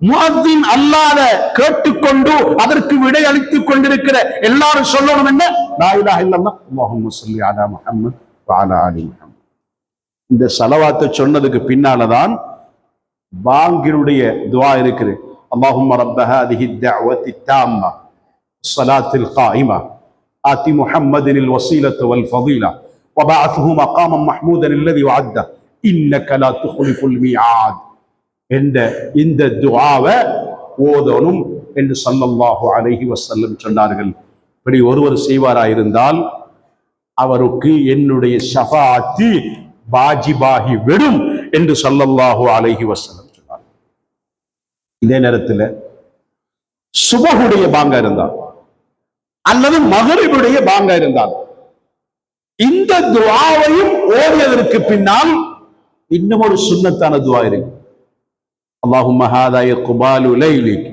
முஅத்தின் அல்லாத கேட்டுக்கொண்டு அதற்கு விடை அளித்துக் கொண்டிருக்கிற எல்லாரும் சொல்லணும் என்ன? லா இலாஹ இல்லல்லாஹ் அல்லாஹும்ம ஸல்லி அலா முஹம்மத் வ அலா ஆலி முஹம்மத். இந்த ஸலவாத்தை சொன்னதுக்கு பின்னாலதான் பாங்கினுடைய துஆ இருக்குது. அல்லாஹும்ம ரப்ப ஹாதிஹி தஅவத்தி தாம்மா ஸலாத்தில் காயிமா ஆதி முஹம்மதினில் வஸீலத வல் ஃபதீலா வபஅத்ஹு மகாமம் மஹ்மூதன் அல்லதி வஅத்த இன்னக லா துக்லிஃபுல் மிஆத் என்ற இந்த துஆவை ஓதணும் என்று ஸல்லல்லாஹு அலைஹி வஸல்லம் சொன்னார்கள். இப்படி ஒருவர் செய்வாராயிருந்தால் அவருக்கு என்னுடைய ஷஃபாஅத் வாஜிபாகி விடும் என்று ஸல்லல்லாஹு அலைஹி வஸல்லம் சொன்னார். இதே நேரத்தில் சுபஹுடைய பாங்கா இருந்தால் அல்லது மகரிபுடைய பாங்கா இருந்தால் இந்த துஆவையும் ஓதியதற்கு பின்னால் இன்னும் ஒரு சுன்னத்தான துஆ இருக்கு. அல்லாஹும்ம ஹாதா இக்பாலு லைலிக்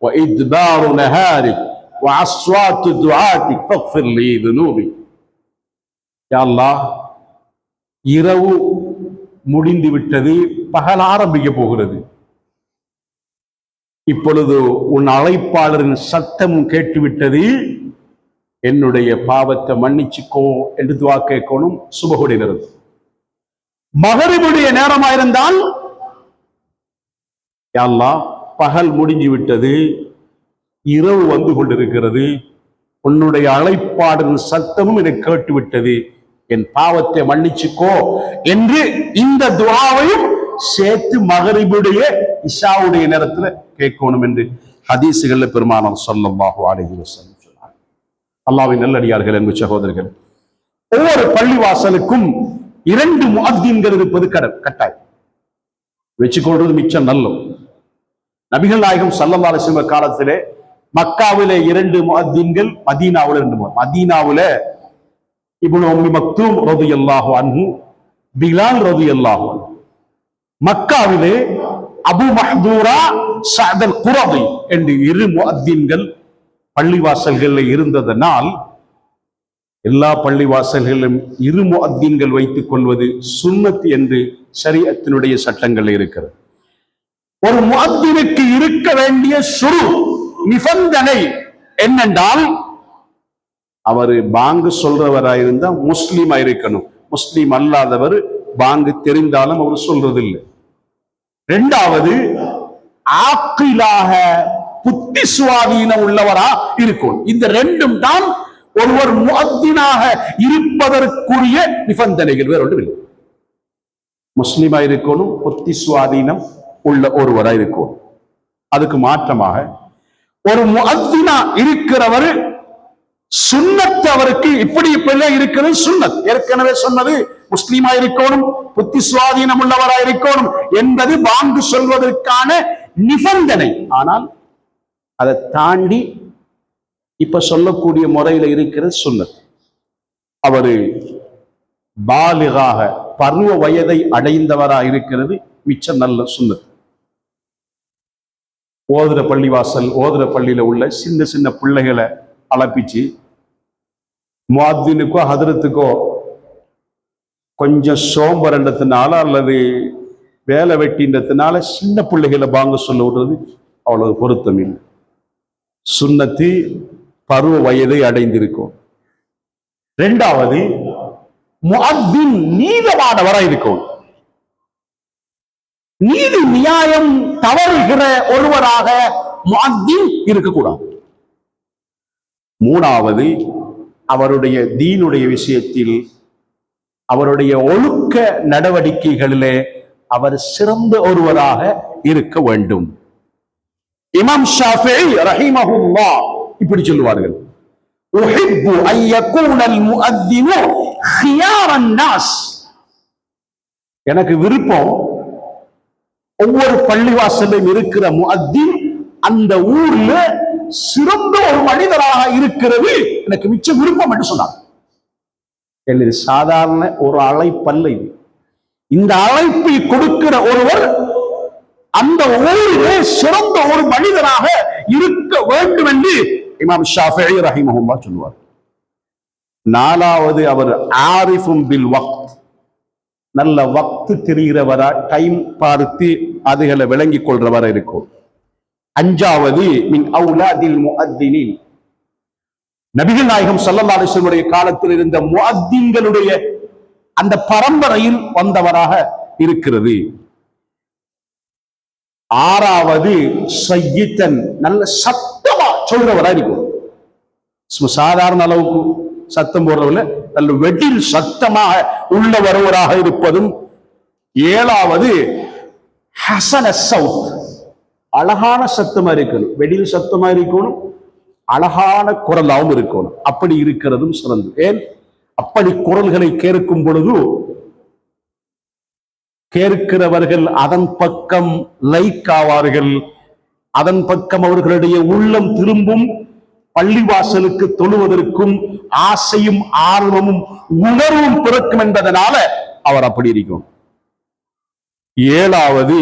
வ இத்பாரு நஹாரிக் வ அஸ்வாத்து துஆத்திக் ஃபக்ஃபிர் லீ துனூபி. யா அல்லாஹ், இரவு முடிந்து விட்டது, பகல் ஆரம்பிக்க போகிறது. இப்பொழுது உன் அழைப்பாளரின் சத்தமும் கேட்டுவிட்டது, என்னுடைய பாவத்தை மன்னிச்சுக்கோ என்று துஆ கேட்கணும். சுபஹுடைய நேரம். மகரிபுடைய நேரமாயிருந்தால் யா அல்லாஹ், பகல் முடிஞ்சு விட்டது, இரவு வந்து கொண்டிருக்கிறது, உன்னுடைய அழைப்பாளரின் சத்தமும் எனக்கு கேட்டுவிட்டது, என் பாவத்தை மன்னிச்சுக்கோ என்று இந்த துஆவையும் சேர்த்து மகரிபுடைய இஷாவுடைய நேரத்தில் கேட்கணும் என்று ஹதீசுகள்ல பெருமானார் ஸல்லல்லாஹு அலைஹி வஸல்லம் சொன்னார். அல்லாஹ்வின் நல்லடியார்கள் என்பது சகோதரர்கள், ஒவ்வொரு பள்ளிவாசலுக்கும் 2 முஅத்தின்கள் இருப்பது கட்டாயம். வச்சுக்கொள்றது மிச்சம் நல்லம். நபிகள் நாயகம் ஸல்லல்லாஹு அலைஹி வஸல்லம் காலத்திலே மக்காவிலே 2 முஅத்தின்கள், மதீனாவுல 2 மதீனாவுல இப்னு உம்மி மக்தூம் ரலியல்லாஹு அன்ஹு, பிலால் ரலியல்லாஹு அன்ஹு. மக்காவிலே அபு மஹ்தூரா, ஸஅத் அல் குரதி என்று 2 முஅத்தின்கள் பள்ளிவாசல்களில் இருந்ததனால் எல்லா பள்ளிவாசல்களிலும் 2 முஅத்தின்கள் வைத்துக் கொள்வது சுன்னத் என்று ஷரீஅத்தினுடைய சட்டங்கள் இருக்கிறது. ஒரு முஅத்தினுக்கு இருக்க வேண்டிய நிபந்தனை என்னென்றால், அவர் பாங்கு சொல்றவராயிருந்தா முஸ்லீமா இருக்கணும். முஸ்லீம் அல்லாதவர் பாங்கு தெரிந்தாலும் அவர் சொல்றதில்லை. 2வது, ஆக்கிலாக புத்தி சுவாதீனம் உள்ளவரா இருக்கும். இந்த 2ம் தான் ஒருவர் முஅத்தினாக இருப்பதற்குரிய நிபந்தனைகள். வேற ஒன்றும் இல்லை. முஸ்லீமா இருக்கணும், புத்தி சுவாதீனம் உள்ள ஒருவரா இருக்கும். அதுக்கு மாற்றமாக ஒரு முஅத்தினா இருக்கிறவர் சுன்னத், அவருக்கு இப்படி இருக்கிறது சுன்னத். ஏற்கனவே சொன்னது முஸ்லீமா இருக்கணும், புத்தி சுவாதீனம் உள்ளவராக இருக்கணும் என்பது பாங்கு சொல்வதற்கான நிபந்தனை. ஆனால் அதை தாண்டி இப்ப சொல்லக்கூடிய முறையில இருக்கிறது சுன்னத். அவரு பாலிகாக பருவ வயதை அடைந்தவராக இருக்கிறது மிச்சம் நல்ல சுன்னத். ஓதுற பள்ளியில உள்ள சின்ன சின்ன பிள்ளைகளை அழைப்பிச்சு முஅத்தினுக்கோ ஹதரத்துக்கோ கொஞ்சம் சோம்பரண்டத்தினால அல்லது வேலை வெட்டின்றதுனால சின்ன பிள்ளைகளை பாங்க சொல்ல விடுறது அவ்வளவு பொருத்தம் இல்லை. சுன்னத்து பருவ வயதை அடைந்திருக்கும். இரண்டாவது, முஅத்தின் நீதமானவராக இருக்கும். நீதி நியாயம் தவறுகிற ஒருவராக முஅத்தின் இருக்கக்கூடாது. மூணாவது, அவருடைய தீனுடைய விஷயத்தில் அவருடைய ஒழுக்க நடவடிக்கைகளிலே அவர் சிறந்த ஒருவராக இருக்க வேண்டும். இமாம் ஷாஃபிஈ ரஹிமஹுல்லாஹ் இப்படி சொல்லுவார்கள், உஹிப்பு அன் யகூனல் முஅத்தினு கியாரன் நாஸ். எனக்கு விருப்பம் ஒவ்வொரு பள்ளிவாசலும் இருக்கிற முஅத்தின் அந்த ஊர்ல சிறந்த ஒரு மனிதராக இருக்கிறது எனக்கு மிச்ச விருப்பம் என்று சொன்னார். இது சாதாரண ஒரு அழைப்பல்ல. இந்த அழைப்பை கொடுக்கிற ஒருவர் அந்த ஊரிலே சிறந்த ஒரு மனிதராக இருக்க வேண்டும் என்று இமாம் ஷாஃபிஈ ரஹிமஹுல்லாஹ் சொல்லுவார். நாலாவது, அவர் ஆரிஃபும் பில் வக்த், நல்ல வக்து தெரிகிறவரா, டைம் பார்த்து அதுகளை விளங்கிக் கொள்றவரா இருக்கும். அஞ்சாவது, மின் அவுலாதில் முஅத்தினின், நபிகள் நாயகம் ஸல்லல்லாஹு அலைஹி வஸல்லம் காலத்தில் இருந்த முஅத்தின்களுடைய அந்த பரம்பரையில் வந்தவராக இருக்கிறது. ஆறாவது, சய்யிதன், நல்ல சத்தமா சொல்றவரா இருக்கும். சாதாரண அளவுக்கு சத்தம் போடுறவங்க நல்ல வெடில் சத்தமாக உள்ள வருவராக இருப்பதும். ஏழாவது, ஹஸன ஸௌத், அழகான சத்தமா இருக்கணும். வெடில் சத்தமா இருக்கணும், அழகான குரலாகவும் இருக்கணும். அப்படி இருக்கிறதும் சிறந்தது. ஏன், அப்படி குரல்களை கேட்கும் பொழுது கேட்கிறவர்கள் அதன் பக்கம் லைக் ஆவார்கள், அதன் பக்கம் அவர்களுடைய உள்ளம் திரும்பும், பள்ளிவாசலுக்கு தொழுவதற்கும் ஆசையும் ஆர்வமும் உணர்வும் பிறக்கும் என்பதனால அவர் அப்படி இருக்கும். ஏழாவது,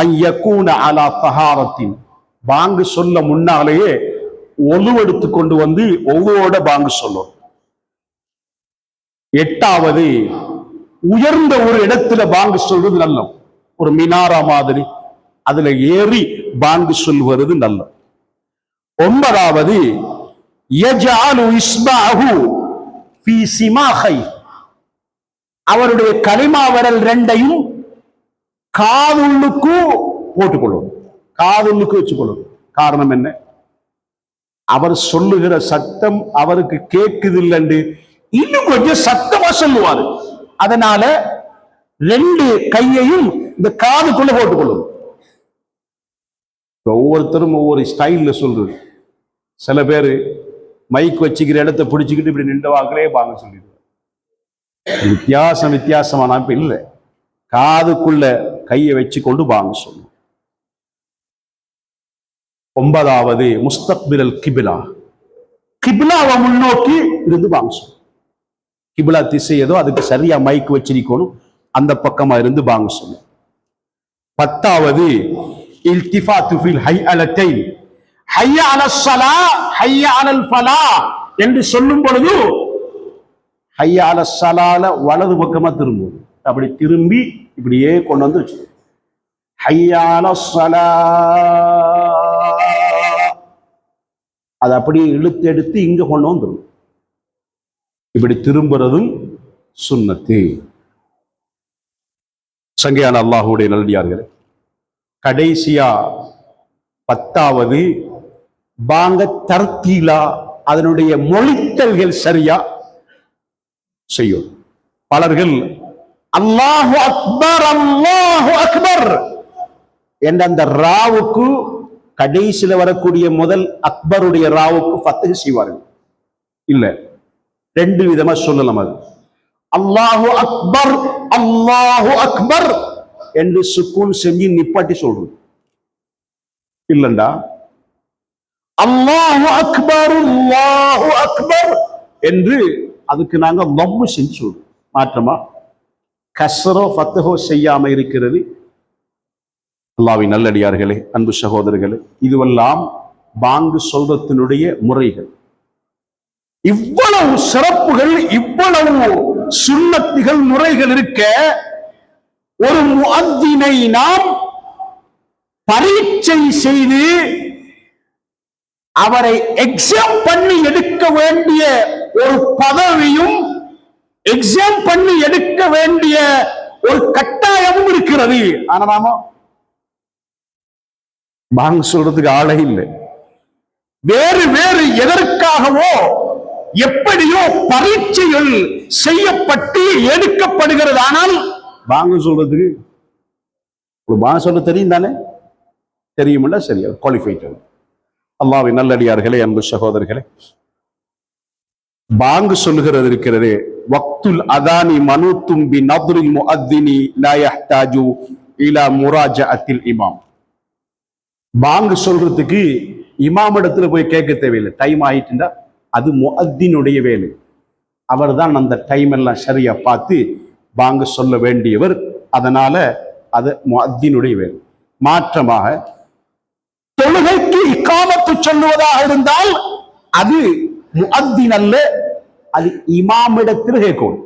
ஐயக்கூன அலா தஹாரத்தின், பாங்கு சொல்ல முன்னாலேயே ஒழுவெடுத்து கொண்டு வந்து ஒவ்வொருட பாங்கு சொல்லும். எட்டாவது, உயர்ந்த ஒரு இடத்துல பாங்கு சொல்றது நல்ல, ஒரு மினாரா மாதிரி அதுல ஏறி பாங்கு சொல்வது நல்ல. ஒன்பதாவது, யஜஅலு இஸ்பஅஹு ஃபீ சிமாஹை, அவருடைய கலிமா விரல் ரெண்டையும் காதுள்ளுக்கு போட்டுக்கொள்ளும், காதுள்ளுக்கு வச்சுக்கொள்ளும். காரணம் என்ன, அவர் சொல்லுகிற சத்தம் அவருக்கு கேட்குதில்லை என்று இன்னும் கொஞ்சம் சத்தமா சொல்லுவாரு. அதனால ரெண்டு கையையும் இந்த காதுக்குள்ள போட்டுக்கொள்ளும். ஒவ்வொருத்தரும் ஒவ்வொரு ஸ்டைல்ல சொல்றது. சில பேர் மைக் வச்சுக்கிற இடத்தை பிடிச்சுக்கிட்டு இப்படி நின்ற வாக்கிலே பாங்க சொல்லிடுவார். வித்தியாசமான இப்ப இல்லை, காதுக்குள்ள கையை வச்சு கொண்டு பாங்க சொல்லும். ஒன்பதாவது, முஸ்தக்பிலல் கிபிலா, கிபிலாவை முன்னோக்கி இருந்து பாங்க சொல்லும். கிபிலா திசை ஏதோ அதுக்கு சரியா மைக் வச்சிருக்கணும், அந்த பக்கமா இருந்து பாங்க சொல்லும். பத்தாவது, இல்திஃபாத்து ஃபில் ஹைஅலத்தைன், ஹய்ய அலஸ் ஸலா ஹய்ய அலல் ஃபலா என்று சொல்லும் பொழுது ஹய்ய அலஸ் ஸலால வலது பக்கமா திரும்பும். அப்படி திரும்பி இப்படியே கொண்டு வந்து வச்சு ஹய்ய அலஸ் ஸலா, அதை அப்படியே இழுத்து எடுத்து இங்க கொண்டு வந்துடும். இப்படி திரும்புறதும் சுன்னத்து. சங்கையான அல்லாஹ்வுடைய நல்லடியார்களே, கடைசியா பத்தாவது, பாங்க தர்த்தீலா, அதனுடைய மொழித்தல்கள் சரியா செய்யும். பலர்கள் அல்லாஹு அக்பர் அல்லாஹு அக்பர் என்ற அந்த ராவுக்கு கடைசியில வரக்கூடிய முதல் அக்பருடைய ராவுக்கு ஃபத்ஹ் செய்வார்கள். இல்ல, ரெண்டு விதமா சொல்லலாம். அது அல்லாஹு அக்பர் அல்லாஹு அக்பர் என்று சுக்கூன் செஞ்சு நிப்பாட்டி சொல்றது இல்லண்டா, அல்லாஹு அக்பர் அல்லாஹு அக்பர் என்று அதுக்கு நாங்க லம்மு செஞ்சு சொல்றோம். மாற்றமா கஸ்ரோ ஃபத்ஹோ செய்யாம இருக்கிறது. அல்லாஹ்வின் நல்லடியார்களே, அன்பு சகோதரர்களே, இதுவெல்லாம் பாங்கு சொல்றத்தினுடைய முறைகள். இவ்வளவு சிறப்புகள், இவ்வளவு சுன்னத்துகள், முறைகள் இருக்க ஒரு முஅத்தினை நாம் பரீட்சை செய்து அவரை எக்ஸாம் பண்ணி எடுக்க வேண்டிய ஒரு பதவியும் எக்ஸாம் பண்ணி எடுக்க வேண்டிய ஒரு கட்டாயமும் இருக்கிறது. ஆனா நாம பாங்கு சொல்றதுக்கு ஆளே இல்லை. வேறு வேறு எதற்காகவோ எப்படியோ பரீட்சைகள் செய்யப்பட்டு எடுக்கப்படுகிறது. ஆனால் பாங்கு சொல்றதுக்கு பாங்கு சொல்ல தெரியும் தானே? தெரியுமில்ல? சரியா குவாலிஃபைட். அல்லாஹ்வின் நல்லடியார்களே, அன்பு சகோதரர்களே, பாங்கு சொல்லுகிறது இருக்கிறது. வக்துல் அதானி மனூத்தும் பி நத்ரில் முஅத்தினி லா யஹ்தாஜு இலா முராஜஅத்தில் இமாம். பாங்கு சொல்றதுக்கு இமாம் இடத்துல போய் கேட்க தேவையில்லை. டைம் ஆயிட்டுண்டா அது முஅத்தினுடைய வேலை. அவர் தான் அந்த டைம் எல்லாம் சரியா பார்த்து பாங்கு சொல்ல வேண்டியவர். அதனால அது முஅத்தினுடைய வேலை. மாற்றமாக தொழுகைக்கு இக்காமத்து சொல்லுவதாக இருந்தால் அது முஅத்தின் அல்ல, அது இமாமிடத்தில் கேட்கணும்.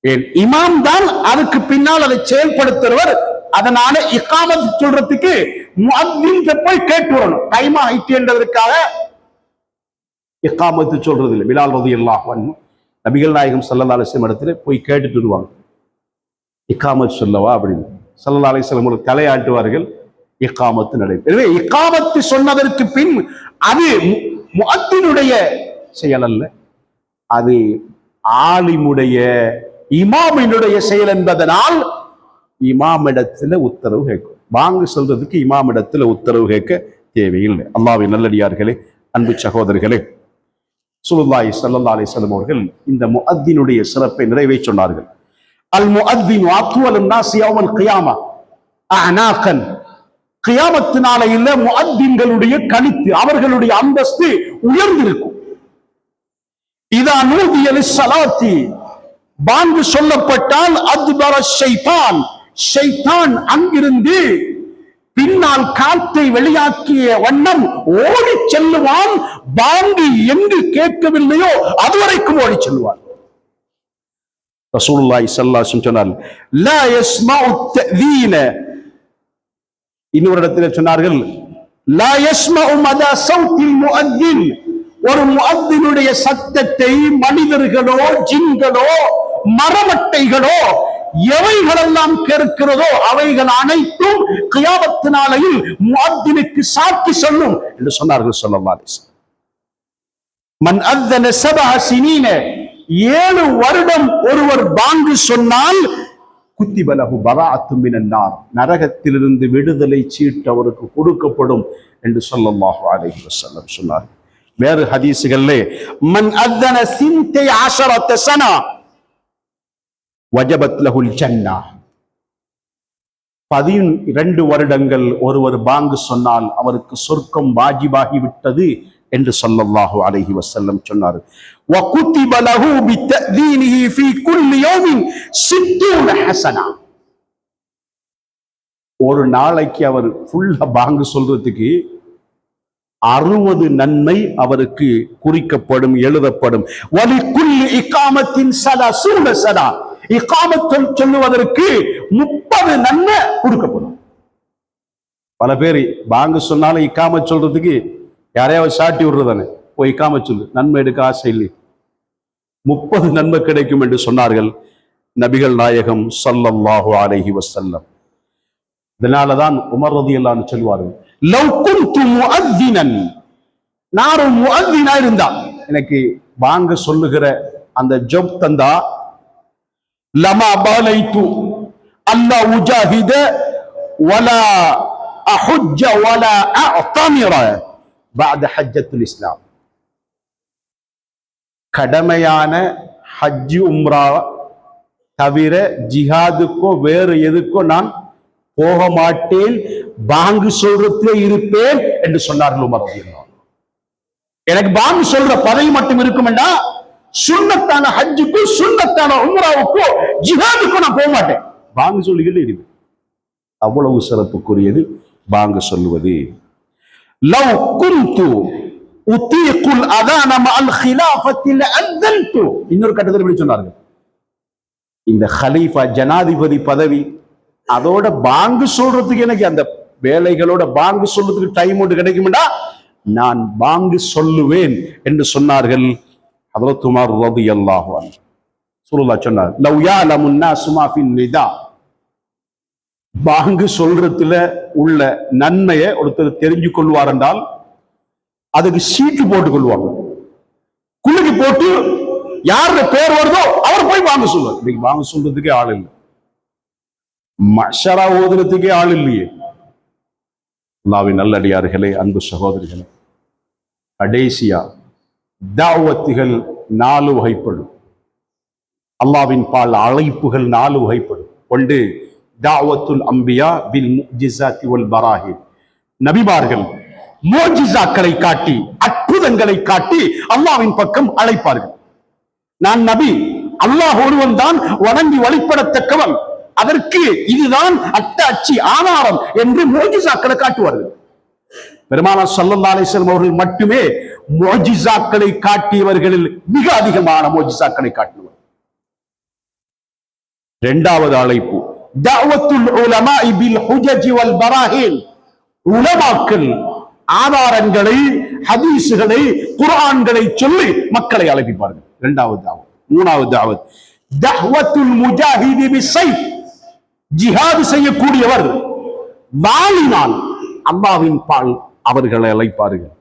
ஏன்? இமாம் தான் அதுக்கு பின்னால் அதை செயல்படுத்துறவர். அதனால இக்காமத்து சொல்றதுக்கு முஅத்தின் போய் கேட்டு வரணும். டைம் ஆயிட்டு என்றதற்காக இக்காமத்து சொல்றது இல்லை. பிலால் ரலியல்லாஹு அன்ஹு நபிகள் நாயகம் ஸல்லல்லாஹு அலைஹி வஸல்லம் இடத்துல போய் கேட்டுட்டு வருவாங்க, இக்காமத்து சொல்லவா அப்படின்னு. ஸல்லல்லாஹு அலைஹி வஸல்லம் ஒரு தலையாட்டுவார்கள், இக்காமத்து நடைபெறும். எனவே இக்காமத்து சொன்னதற்கு பின் அது முஅத்தினுடைய செயல் அல்ல, அது ஆலிமுடைய இமாமினுடைய செயல் என்பதனால் இமாமிடத்துல உத்தரவு கேட்கும். பாங்கு சொல்றதுக்கு இமாமிடத்துல உத்தரவு கேட்க தேவையில்லை. அல்லாஹ்வின் நல்லடியார்களே, அன்பு சகோதரர்களே, ரசூலுல்லாஹி ஸல்லல்லாஹு அலைஹி வஸல்லம் அவர்கள் இந்த முஅத்தினுடைய சிறப்பை நிறைவே சொன்னார்கள். அல் முஅத்தின் அத்வலுன் நாஸ் யௌமல் கியாமா அனாகன். கியாமத்து நாளையில முஅத்தின்களுடைய கழுத்து, அவர்களுடைய அந்தஸ்து உயர்ந்திருக்கும். இதா நூதிய லிஸ்ஸலாத்தி, பாங்கு சொல்லப்பட்டால் அத்பர ஷைத்தான், ஷைத்தான் அங்கிருந்து பின்னால் காற்றை வெளியாக்கிய வண்ணம் ஓடி செல்லுவான். பாங்கு எங்கு கேட்கவில்லையோ அதுவரைக்கும் ஓடி செல்வான். ரசூலுல்லாஹி ஸல்லல்லாஹு அலைஹி வஸல்லம் சொன்னார், லா யஸ்மஉ தஅதீன. இன்னொரு இடத்தில் சொன்னார்கள், லா யஸ்மஉ மதா ஸௌத்தில் முஅத்தின். ஒரு முஅத்தினுடைய சத்தத்தை மனிதர்களோ ஜின்களோ மரமட்டைகளோ எவைகளெல்லாம் கேட்கிறதோ அவைகள் அனைத்தும் கியாமத்து நாளையில் முஅத்தினுக்கு சாட்சி சொல்லும் என்று சொன்னார்கள் ஸல்லல்லாஹு அலைஹி வஸல்லம். மன் அத்தன 7 சினீன, 7 வருடம் ஒருவர் பாங்கு சொன்னால் குத்திப லஹு பராஅத்து மினன் நார், நரகத்திலிருந்து விடுதலை சீட்டு அவருக்கு கொடுக்கப்படும் என்று ஸல்லல்லாஹு அலைஹி வஸல்லம் சொன்னார். வேறு ஹதீஸ்களிலே மன் அத்தன 12 சனா வஜபத் லஹுல் ஜன்னா, 12 வருடங்கள் ஒருவர் பாங்கு சொன்னால் அவருக்கு சொர்க்கம் வாஜிபாகி விட்டது என்று ஸல்லல்லாஹு அலைஹி வஸல்லம் சொன்னார். வகுதிப லஹு பிததீனிஹி ஃபீ குல்லி யௌமின் 60 ஹஸனா. ஒரு நாளைக்கு அவர் ஃபுல்லா பாங்கு சொல்றதுக்கு 60 நன்மை அவருக்கு குறிக்கப்படும், எழுதப்படும். வலிகுல்லி இகாமத்தின் ஸலஸூன ஸனா, இகாமத் சொல்லுவதற்கு 30 நன்மை கொடுக்கப்படும். பல பேர் பாங்கு சொன்னாலும் இகாமத் சொல்றதுக்கு யாரையாவது சாட்டி விடுறதானே, போய் இகாமத் சொல்லு, நன்மை எடுக்க ஆசை இல்லை, 30 நன்மை கிடைக்கும் என்று சொன்னார்கள் நபிகள் நாயகம் ஸல்லல்லாஹு அலைஹி வஸல்லம். இதனாலதான் உமர் ரலியல்லாஹு அன்ஹு சொல்வார்கள், லவ் குன்து முஅத்தினன், நான் ஒரு முஅத்தினா இருந்தா, எனக்கு பாங்கு சொல்லுகிற அந்த ஜப் தந்தா, லமா பாலைத்து அல்லா உஜாஹித வலா அஹுஜ்ஜ வலா அஅ்தமிர பஅத ஹஜ்ஜத்துல் இஸ்லாம். கடமையான ஹஜ் உம்ரா தவிர ஜிஹாதுக்கோ வேறு எதுக்கோ நான் போக மாட்டேன், பாங்கு சொல்றதே இருப்பேன் என்று சொன்னார்கள் உமர் ரலியல்லாஹு அன்ஹு. எனக்கு பாங்கு சொல்ற பதவி மட்டும் இருக்கும்டா, சுன்னத்தான ஹஜ்ஜுக்கு சுன்னத்தான உம்ராவுக்கு ஜிஹாதுக்கு நான் போக மாட்டேன், பாங்கு சொல்லிக்கிட்டு இருப்பேன். அவ்வளவு சிறப்புக்குரியது பாங்கு சொல்லுவது. லவ் குன்து உதீகுல் அதான மஅல் கிலாஃபத்தி லஅذنت. இன்னொரு கட்டத்தில் இப்படி சொன்னார்கள், இந்த கலீஃபா ஜனாதிபதி பதவி அதோட பாங்கு சொல்றதுக்கு எனக்கு அந்த வேலைகளோட பாங்கு சொல்றதுக்கு டைம் ஒன்று கிடைக்கும்டா நான் பாங்கு சொல்லுவேன் என்று சொன்னார்கள் ஹதரத் உமர் ரலியல்லாஹு அன்ஹு. ஸல்லல்லாஹு சொன்னார், லவ் யஅலமுன் நாஸு மா ஃபின் நிதா, பாங்கு சொல்றதுல உள்ள நன்மையை ஒருத்தர் தெரிஞ்சு கொள்வார் என்றால் அதுக்கு சீட்டு போட்டுக் கொள்வாங்க. குலுக்கி போட்டு யாருடைய பேர் வருதோ அவர் போய் பாங்கு சொல்லுவார். இன்னைக்கு பாங்கு சொல்றதுக்கே ஆள் இல்லை, மஷரா ஓதுறதுக்கே ஆள் இல்லையே. அல்லாஹ்வின் நல்லடியார்களே, அன்பு சகோதரிகளே, கடைசியா தாவத்துகள் 4 வகைப்படும். அல்லாஹ்வின் பால் அழைப்புகள் 4 வகைப்படும். ஒன்று தாவத்துல் அம்பியா பில் முஜிஸாத்தி வல் பராஹின், நபிமார்கள் முஜிஸாக்களை காட்டி அற்புதங்களை காட்டி அல்லாஹ்வின் பக்கம் அழைப்பார்கள். நான் நபி, அல்லாஹ் ஒருவன் தான் வணங்கி வழிபடத்தக்கவன், அதற்கு இதுதான் அத்தாட்சி ஆதாரம் என்று முஜிஸாக்களை காட்டுவார்கள். பெருமானார் ஸல்லல்லாஹு அலைஹி வஸல்லம் அவர்கள் மட்டுமே முஜிஸாக்களை காட்டியவர்களில் மிக அதிகமான முஜிஸாக்களை காட்டியவர். இரண்டாவது அழைப்பு தஅவத்துல் உலமாஇ பில் ஹுஜஜ் வல் பராஹின், உலமாக்கள் ஆதாரங்களை, ஹதீஸ்களை, குர்ஆன்களை சொல்லி மக்களை அழைப்பார்கள். இரண்டாவது தாவத். மூணாவது தாவத் தஅவத்துல் முஜாஹிதி பிஸ்ஸைஃப், ஜிஹாத் செய்யக்கூடியவர் வாளினால் அல்லாஹ்வின் பால் அவர்களை அழைப்பார்கள்.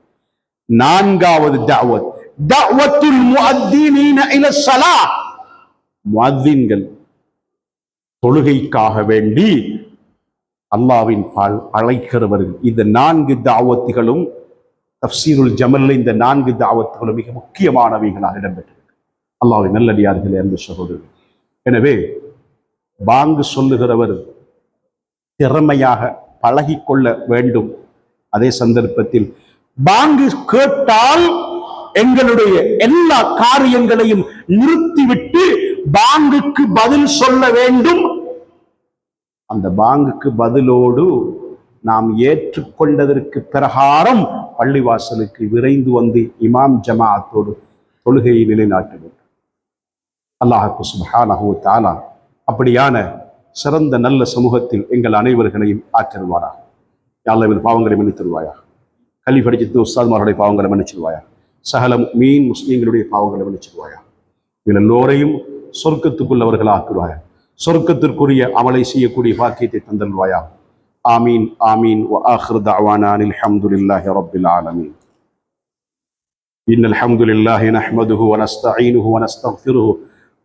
நான்காவது தாவத் தஅவத்துல் முஅத்தினீன இலா ஸலாத், முஅத்தின்கள் தொழுகைக்காக வேண்டி அல்லாஹ்வின் பால் அழைக்கிறவர்கள். இந்த 4 தாவத்துகளும் தஃப்சீருல் ஜமல்ல இந்த 4 தாவத்துகளும் மிக முக்கியமானவைகளாக இடம்பெற்றது. அல்லாஹ்வின் நல்லடியார்களே, அன்பு சகோதரர்கள், எனவே பாங்கு சொல்லுகிறவர் திறமையாக பழகிக்கொள்ள வேண்டும். அதே சந்தர்ப்பத்தில் பாங்கு கேட்டால் எங்களுடைய எல்லா காரியங்களையும் நிறுத்திவிட்டு பாங்குக்கு பதில் சொல்ல வேண்டும். அந்த பாங்குக்கு பதிலோடு நாம் ஏற்றுக்கொண்டதற்கு பிரகாரம் பள்ளிவாசலுக்கு விரைந்து வந்து இமாம் ஜமாஅத்தோடு தொழுகையை நிலைநாட்ட வேண்டும். அல்லாஹ் சுப்ஹானஹு வ தஆலா அப்படியான சிறந்த நல்ல சமூகத்தில் எங்கள் அனைவர்களையும் ஆக்கிடுவாரா. யா அல்லாஹ் இவர் பாவங்களை மன்னித்திருவாயா, கல்வி படித்து உஸ்தாத்மார்களுடைய பாவங்களை மன்னிச்சிருவாயா, சகல மீன் முஸ்லீம்களுடைய பாவங்களை மன்னிச்சிருவாயா, இவர்கள் எல்லோரையும் சொர்க்கத்துக்குள்ளவர்கள் ஆக்குவாயா, சொர்க்கத்திற்குரிய அமலை செய்யக்கூடிய பாக்கியத்தை தந்தல்வாயா. ஆமீன் ஆமீன். வ ஆகிரு தஅவானா அல்ஹம்துலில்லாஹி ரப்பில் ஆலமீன். இன்னல் ஹம்துலில்லாஹி நஹ்மதுஹு வ நஸ்தஈனுஹு வ நஸ்தக்ஃபிருஹு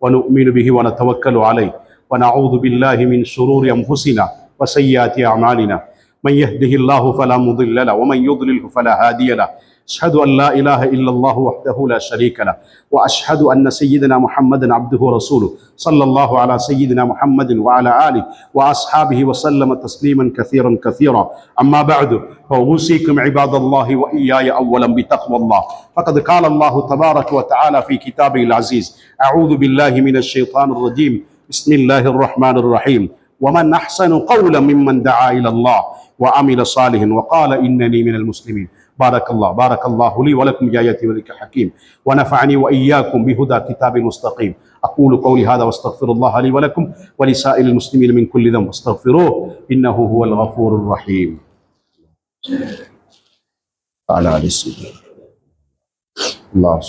வ நு'மினு பிஹி வ நதவக்கலு அலைஹி வ நஊது பில்லாஹி மின் ஷுரூரி அன்ஃபுஸினா வ ஸய்யிஆத்தி அமாலினா மன் யஹ்திஹில்லாஹு ஃபலா முضில்ல லஹு வ மன் யுضلில்ஹு ஃபலா ஹாதிய லஹு. أشهد أن لا إله إلا الله وحده لا شريك له وأشهد أن سيدنا محمدا عبده ورسوله صلى الله على سيدنا محمد وعلى آله وأصحابه وسلم تسليما كثيرا كثيرا. أما بعد فأوصيكم عباد الله وإياي أولا بتقوى الله. فقد قال الله تبارك وتعالى في كتابه العزيز: أعوذ بالله من الشيطان الرجيم، بسم الله الرحمن الرحيم. ومن أحسن قولا ممن دعا إلى الله وعمل صالحا وقال إنني من المسلمين. بارك الله لي ولكم بآياته وذكر حكيم، ونفعني وإياكم بهدى كتاب مستقيم. أقول قولي هذا واستغفر الله لي ولكم ولسائر المسلمين من كل ذنب واستغفروه إنه هو الغفور الرحيم. على سيدنا الله.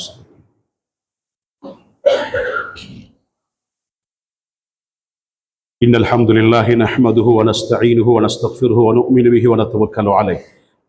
إن الحمد لله نحمده ونستعينه ونستغفره ونؤمن به ونتوكل عليه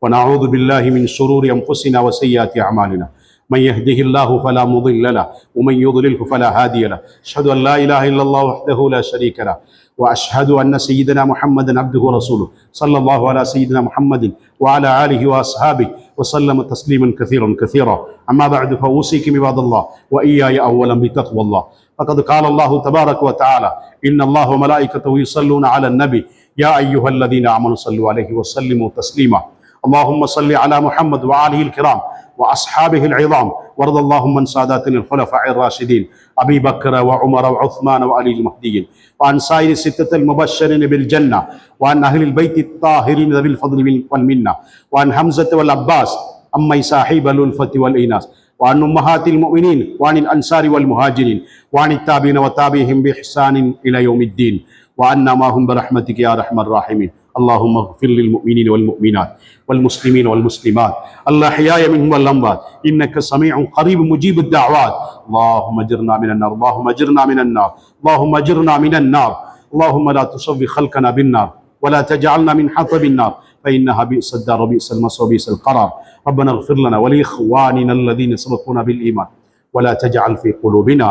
ونعوذ بالله من شرور أنفسنا وسيئات أعمالنا. من يهده الله فلا مضل له ومن يضلله فلا هادي له. أشهد أن لا إله إلا الله وحده لا شريك له وأشهد أن سيدنا محمدا عبده ورسوله صلى الله على سيدنا محمد وعلى آله وأصحابه وسلم تسليما كثيرا كثيرا. أما بعد فأوصيكم عباد الله وإياي أولا بتقوى الله. فقد قال الله تبارك وتعالى: إن الله وملائكته يصلون على النبي يا أيها الذين آمنوا صلوا عليه وسلموا تسليما. اللهم صل على محمد وآله الكرام وأصحابه العظام، وارض اللهم عن ساداتنا الخلفاء الراشدين أبي بكر وعمر وعثمان وعلي المهديين، وعن سائر الستة المبشرين بالجنة، وعن أهل البيت الطاهرين ذوي الفضل والمنة، وعن حمزة والعباس أمي صاحب الألفة والإناث، وعن أمهات المؤمنين، وعن الأنصار والمهاجرين، وعن التابعين وتابعهم بإحسان إلى يوم الدين. وعنا معهم برحمتك يا أرحم الراحمين. اللهم اغفر للمؤمنين والمؤمنات والمسلمين والمسلمات الأحياء منهم والأموات إنك سميع قريب مجيب الدعوات. اللهم اجرنا من النار، اللهم اجرنا من النار، اللهم اجرنا من النار. اللهم لا تصفي خلقنا بالنار ولا تجعلنا من حطب النار فإنها بئس الدار وبئس المصير وبئس القرار. ربنا اغفر لنا ولإخواننا الذين سبقونا بالإيمان ولا تجعل في قلوبنا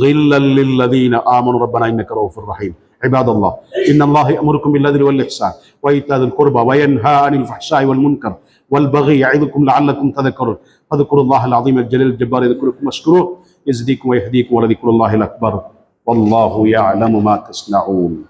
غلا للذين آمنوا ربنا إنك رؤوف رحيم. عباد الله، إن الله يأمركم بالعدل والإحسان وإيتاء ذي القربى وينهى عن الفحشاء والمنكر والبغي يعظكم لعلكم تذكرون. فاذكروا الله العظيم الجليل الجبار يذكركم واشكروه يزدكم ويهديكم ولذكر الله الأكبر والله يعلم ما تصنعون.